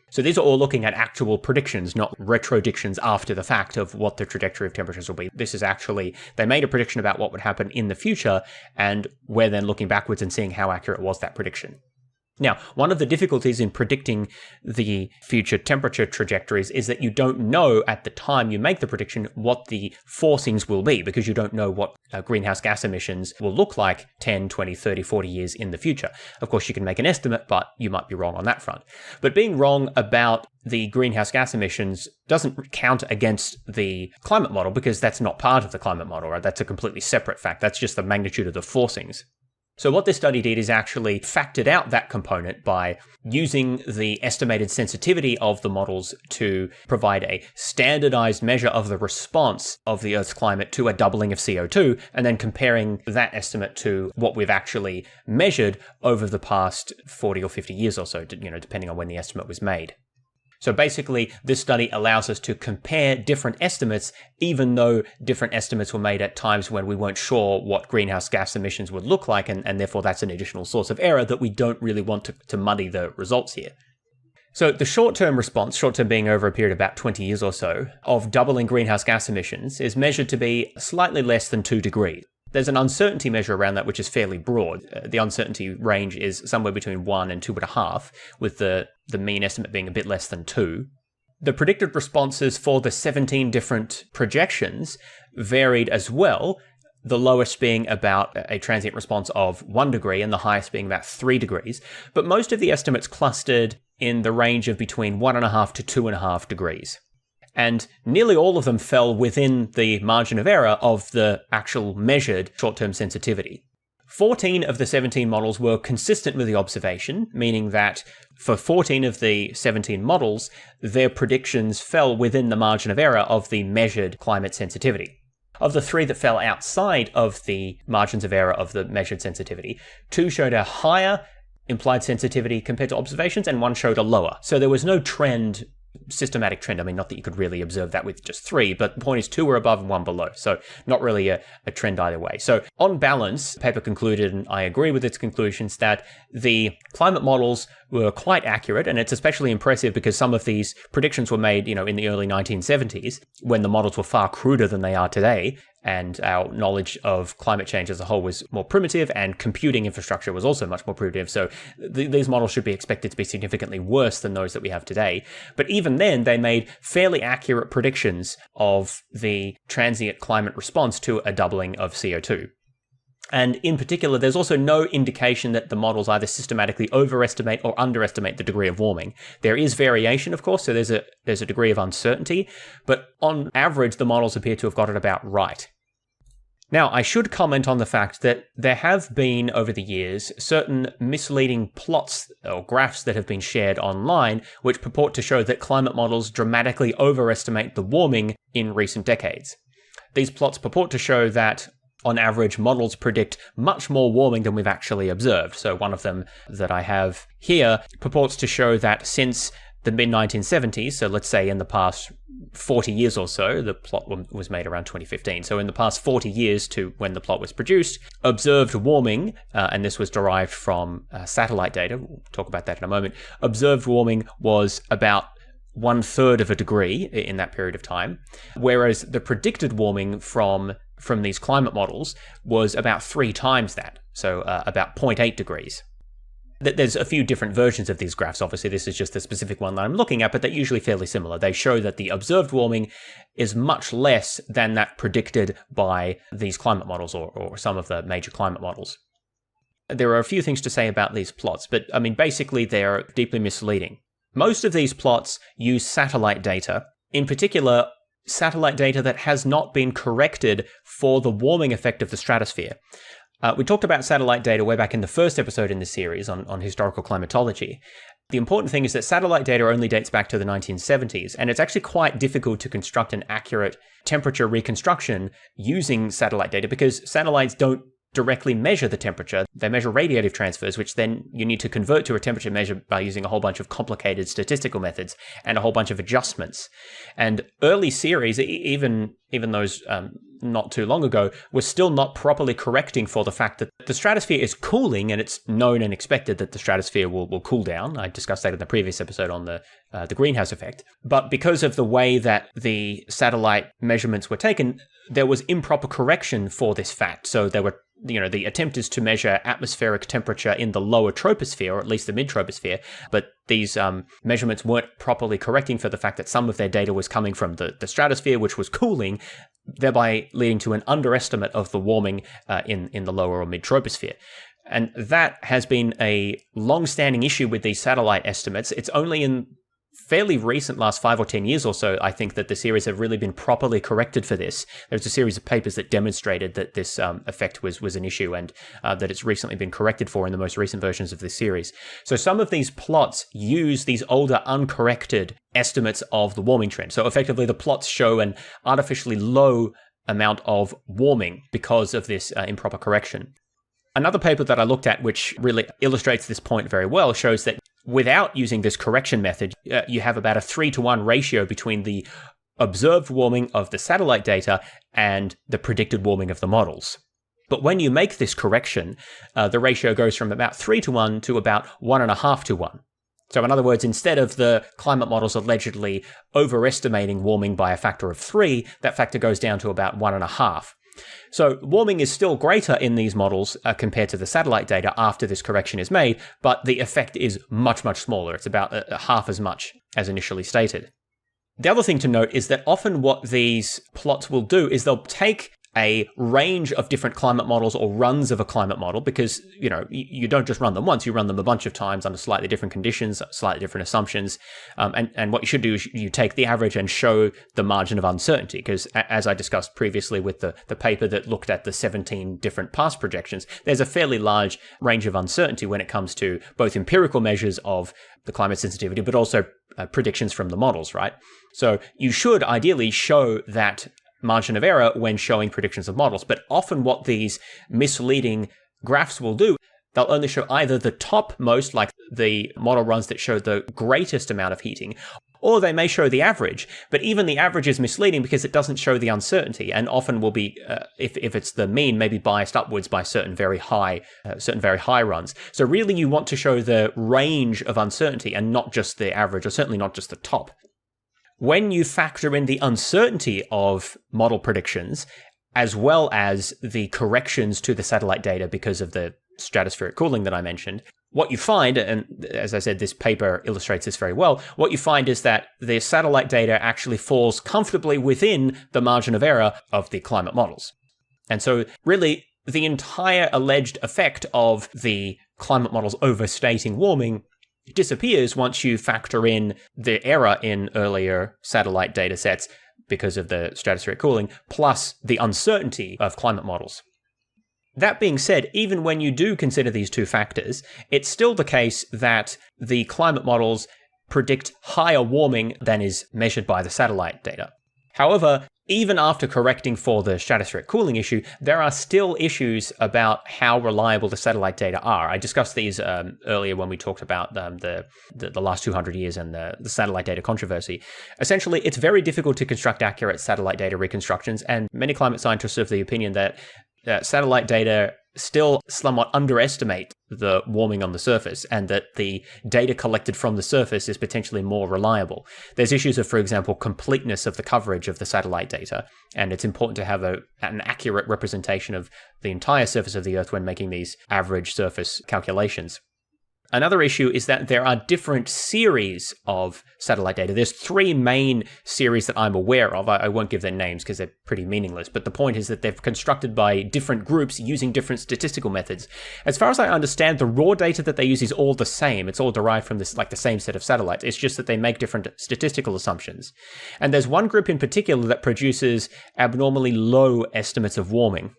So these are all looking at actual predictions, not retrodictions after the fact of what the trajectory of temperatures will be. This is actually, they made a prediction about what would happen in the future, and we're then looking backwards and seeing how accurate was that prediction. Now, one of the difficulties in predicting the future temperature trajectories is that you don't know at the time you make the prediction what the forcings will be, because you don't know what greenhouse gas emissions will look like 10, 20, 30, 40 years in the future. Of course, you can make an estimate, but you might be wrong on that front. But being wrong about the greenhouse gas emissions doesn't count against the climate model, because that's not part of the climate model, right? That's a completely separate fact. That's just the magnitude of the forcings. So what this study did is actually factored out that component by using the estimated sensitivity of the models to provide a standardized measure of the response of the Earth's climate to a doubling of CO2, and then comparing that estimate to what we've actually measured over the past 40 or 50 years or so, depending on when the estimate was made. So basically, this study allows us to compare different estimates, even though different estimates were made at times when we weren't sure what greenhouse gas emissions would look like, and therefore that's an additional source of error that we don't really want to muddy the results here. So the short-term response, short-term being over a period of about 20 years or so, of doubling greenhouse gas emissions is measured to be slightly less than 2 degrees. There's an uncertainty measure around that which is fairly broad. The uncertainty range is somewhere between 1 and 2.5, with the mean estimate being a bit less than 2. The predicted responses for the 17 different projections varied as well, the lowest being about a transient response of 1 degree and the highest being about 3 degrees. But most of the estimates clustered in the range of between 1.5 to 2.5 degrees. And nearly all of them fell within the margin of error of the actual measured short-term sensitivity. 14 of the 17 models were consistent with the observation, meaning that for 14 of the 17 models, their predictions fell within the margin of error of the measured climate sensitivity. Of the 3 that fell outside of the margins of error of the measured sensitivity, 2 showed a higher implied sensitivity compared to observations, and 1 showed a lower. So there was no systematic trend. I mean, not that you could really observe that with just 3, but the point is 2 were above and 1 below. So not really a trend either way. So on balance, the paper concluded, and I agree with its conclusions, that the climate models were quite accurate. And it's especially impressive because some of these predictions were made, in the early 1970s, when the models were far cruder than they are today. And our knowledge of climate change as a whole was more primitive, and computing infrastructure was also much more primitive. So these models should be expected to be significantly worse than those that we have today. But even then, they made fairly accurate predictions of the transient climate response to a doubling of CO2. And in particular, there's also no indication that the models either systematically overestimate or underestimate the degree of warming. There is variation, of course, so there's a degree of uncertainty, but on average, the models appear to have got it about right. Now, I should comment on the fact that there have been, over the years, certain misleading plots or graphs that have been shared online, which purport to show that climate models dramatically overestimate the warming in recent decades. These plots purport to show that, on average, models predict much more warming than we've actually observed. So one of them that I have here purports to show that since the mid-1970s, so let's say in the past 40 years or so, the plot was made around 2015. So in the past 40 years to when the plot was produced, observed warming, and this was derived from satellite data, we'll talk about that in a moment, observed warming was about 1/3 of a degree in that period of time, whereas the predicted warming from these climate models was about 3 times that, so about 0.8 degrees. There's a few different versions of these graphs. Obviously, this is just the specific one that I'm looking at, but they're usually fairly similar. They show that the observed warming is much less than that predicted by these climate models or some of the major climate models. There are a few things to say about these plots, but I mean, basically, they're deeply misleading. Most of these plots use satellite data, in particular, satellite data that has not been corrected for the warming effect of the stratosphere. We talked about satellite data way back in the first episode in this series on historical climatology. The important thing is that satellite data only dates back to the 1970s, and it's actually quite difficult to construct an accurate temperature reconstruction using satellite data because satellites don't directly measure the temperature. They measure radiative transfers, which then you need to convert to a temperature measure by using a whole bunch of complicated statistical methods and a whole bunch of adjustments. And early series, even those not too long ago, were still not properly correcting for the fact that the stratosphere is cooling, and it's known and expected that the stratosphere will cool down. I discussed that in the previous episode on the greenhouse effect. But because of the way that the satellite measurements were taken, there was improper correction for this fact. So there were, the attempt is to measure atmospheric temperature in the lower troposphere, or at least the mid-troposphere, but these measurements weren't properly correcting for the fact that some of their data was coming from the stratosphere, which was cooling, thereby leading to an underestimate of the warming in the lower or mid-troposphere. And that has been a long-standing issue with these satellite estimates. It's only in fairly recent last 5 or 10 years or so, I think, that the series have really been properly corrected for this. There's a series of papers that demonstrated that this effect was an issue, and that it's recently been corrected for in the most recent versions of this series. So some of these plots use these older uncorrected estimates of the warming trend. So effectively the plots show an artificially low amount of warming because of this improper correction. Another paper that I looked at, which really illustrates this point very well, shows that without using this correction method, you have about a 3-to-1 ratio between the observed warming of the satellite data and the predicted warming of the models. But when you make this correction, the ratio goes from about 3-to-1 to about 1.5-to-1. So in other words, instead of the climate models allegedly overestimating warming by a factor of 3, that factor goes down to about 1.5. So warming is still greater in these models compared to the satellite data after this correction is made, but the effect is much, much smaller. It's about half as much as initially stated. The other thing to note is that often what these plots will do is they'll take a range of different climate models or runs of a climate model, because you don't just run them once, you run them a bunch of times under slightly different conditions, slightly different assumptions, and what you should do is you take the average and show the margin of uncertainty, because as I discussed previously with the paper that looked at the 17 different past projections, there's a fairly large range of uncertainty when it comes to both empirical measures of the climate sensitivity but also predictions from the models, right? So you should ideally show that margin of error when showing predictions of models. But often what these misleading graphs will do, they'll only show either the topmost, like the model runs that show the greatest amount of heating, or they may show the average. But even the average is misleading because it doesn't show the uncertainty, and often will be, if it's the mean, maybe biased upwards by certain very high runs. So really you want to show the range of uncertainty and not just the average, or certainly not just the top. When you factor in the uncertainty of model predictions, as well as the corrections to the satellite data because of the stratospheric cooling that I mentioned, what you find, and as I said, this paper illustrates this very well, what you find is that the satellite data actually falls comfortably within the margin of error of the climate models. And so really, the entire alleged effect of the climate models overstating warming disappears once you factor in the error in earlier satellite data sets because of the stratospheric cooling, plus the uncertainty of climate models. That being said, even when you do consider these two factors, it's still the case that the climate models predict higher warming than is measured by the satellite data. However, even after correcting for the stratospheric cooling issue, there are still issues about how reliable the satellite data are. I discussed these earlier when we talked about the last 200 years and the satellite data controversy. Essentially, it's very difficult to construct accurate satellite data reconstructions, and many climate scientists are of the opinion that satellite data still somewhat underestimate the warming on the surface, and that the data collected from the surface is potentially more reliable. There's issues of, for example, completeness of the coverage of the satellite data, and it's important to have an accurate representation of the entire surface of the Earth when making these average surface calculations. Another issue is that there are different series of satellite data. There's 3 main series that I'm aware of. I won't give their names because they're pretty meaningless, but the point is that they're constructed by different groups using different statistical methods. As far as I understand, the raw data that they use is all the same. It's all derived from this, like the same set of satellites. It's just that they make different statistical assumptions. And there's one group in particular that produces abnormally low estimates of warming.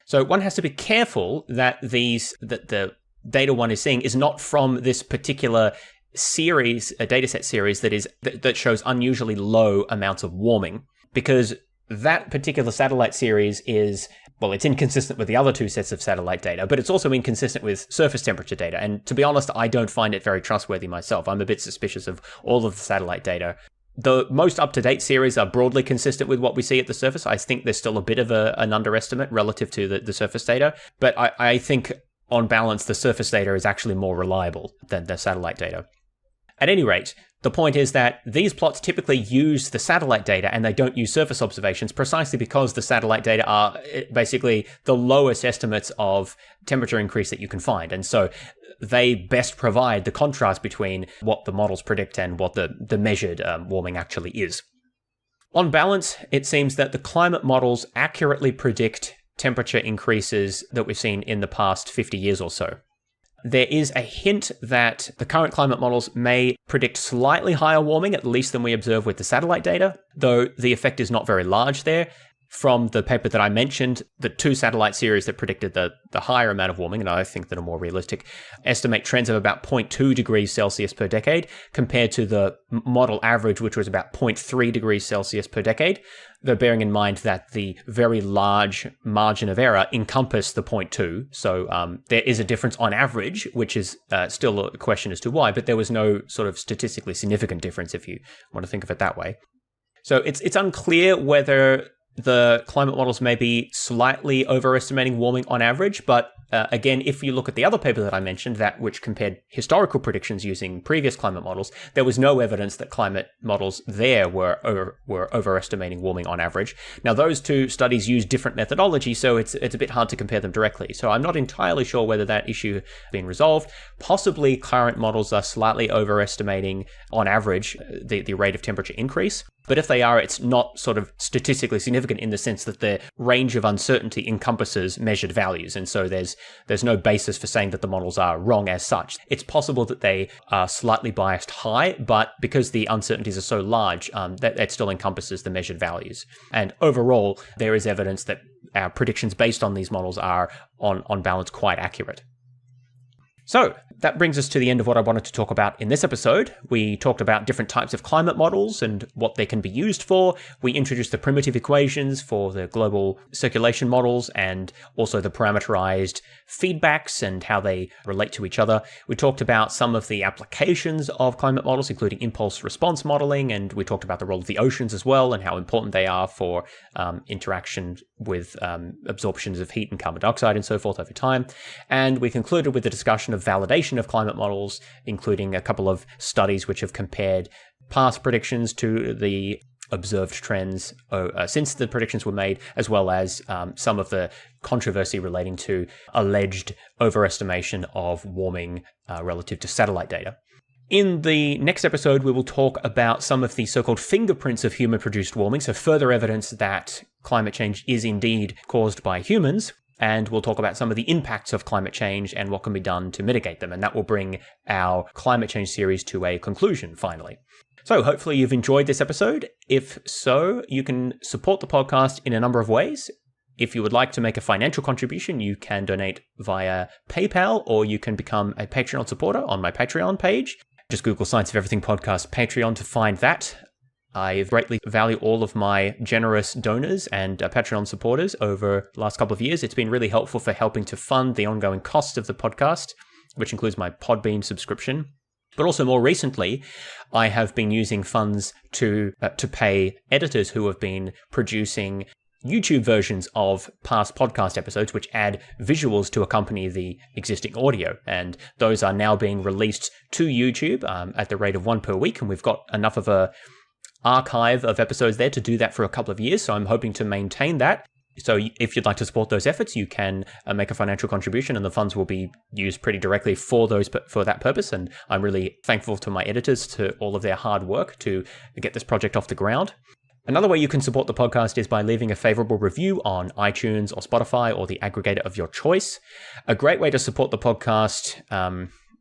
So one has to be careful that the data one is seeing is not from this particular series, a dataset series that shows unusually low amounts of warming, because that particular satellite series is, well, it's inconsistent with the other 2 sets of satellite data, but it's also inconsistent with surface temperature data. And to be honest, I don't find it very trustworthy myself. I'm a bit suspicious of all of the satellite data. The most up-to-date series are broadly consistent with what we see at the surface. I think there's still a bit of an underestimate relative to the surface data, but I think on balance, the surface data is actually more reliable than the satellite data. At any rate, the point is that these plots typically use the satellite data and they don't use surface observations precisely because the satellite data are basically the lowest estimates of temperature increase that you can find. And so they best provide the contrast between what the models predict and what the measured warming actually is. On balance, it seems that the climate models accurately predict temperature increases that we've seen in the past 50 years or so. There is a hint that the current climate models may predict slightly higher warming, at least than we observe with the satellite data, though the effect is not very large there. From the paper that I mentioned, the 2 satellite series that predicted the higher amount of warming, and I think that are more realistic, estimate trends of about 0.2 degrees Celsius per decade, compared to the model average, which was about 0.3 degrees Celsius per decade, though bearing in mind that the very large margin of error encompassed the 0.2. So there is a difference on average, which is still a question as to why, but there was no sort of statistically significant difference if you want to think of it that way. So it's unclear whether the climate models may be slightly overestimating warming on average, but again, if you look at the other paper that I mentioned, that which compared historical predictions using previous climate models, there was no evidence that climate models there were overestimating warming on average. Now, those 2 studies use different methodology, so it's a bit hard to compare them directly. So I'm not entirely sure whether that issue has been resolved. Possibly current models are slightly overestimating on average the rate of temperature increase. But if they are, it's not sort of statistically significant in the sense that the range of uncertainty encompasses measured values. And so there's no basis for saying that the models are wrong as such. It's possible that they are slightly biased high, but because the uncertainties are so large, that still encompasses the measured values. And overall, there is evidence that our predictions based on these models are, on balance, quite accurate. So that brings us to the end of what I wanted to talk about in this episode. We talked about different types of climate models and what they can be used for. We introduced the primitive equations for the global circulation models and also the parameterized feedbacks and how they relate to each other. We talked about some of the applications of climate models, including impulse response modeling, and we talked about the role of the oceans as well and how important they are for interaction with absorptions of heat and carbon dioxide and so forth over time. And we concluded with the discussion of validation of climate models, including a couple of studies which have compared past predictions to the observed trends since the predictions were made, as well as some of the controversy relating to alleged overestimation of warming relative to satellite data. In the next episode, we will talk about some of the so-called fingerprints of human-produced warming, so further evidence that climate change is indeed caused by humans. And we'll talk about some of the impacts of climate change and what can be done to mitigate them. And that will bring our climate change series to a conclusion, finally. So hopefully you've enjoyed this episode. If so, you can support the podcast in a number of ways. If you would like to make a financial contribution, you can donate via PayPal, or you can become a Patreon supporter on my Patreon page. Just Google Science of Everything Podcast Patreon to find that. I greatly value all of my generous donors and Patreon supporters over the last couple of years. It's been really helpful for helping to fund the ongoing cost of the podcast, which includes my Podbean subscription. But also more recently, I have been using funds to pay editors who have been producing YouTube versions of past podcast episodes, which add visuals to accompany the existing audio. And those are now being released to YouTube at the rate of 1 per week. And we've got enough of a archive of episodes there to do that for a couple of years, so I'm hoping to maintain that. So if you'd like to support those efforts, you can make a financial contribution, and the funds will be used pretty directly for that purpose. And I'm really thankful to my editors, to all of their hard work to get this project off the ground. Another way you can support the podcast is by leaving a favorable review on iTunes or Spotify or the aggregator of your choice. A great way to support the podcast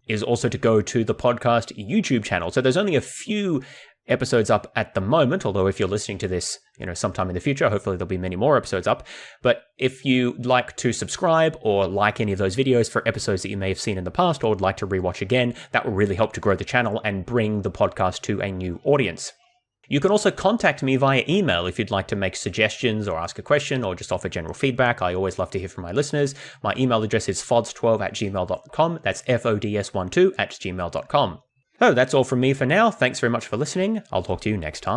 is also to go to the podcast YouTube channel. So there's only a few episodes up at the moment, although if you're listening to this, sometime in the future, hopefully there'll be many more episodes up. But if you'd like to subscribe or like any of those videos for episodes that you may have seen in the past or would like to rewatch again, that will really help to grow the channel and bring the podcast to a new audience. You can also contact me via email if you'd like to make suggestions or ask a question or just offer general feedback. I always love to hear from my listeners. My email address is fods12@gmail.com. That's FODS12@gmail.com. So that's all from me for now. Thanks very much for listening. I'll talk to you next time.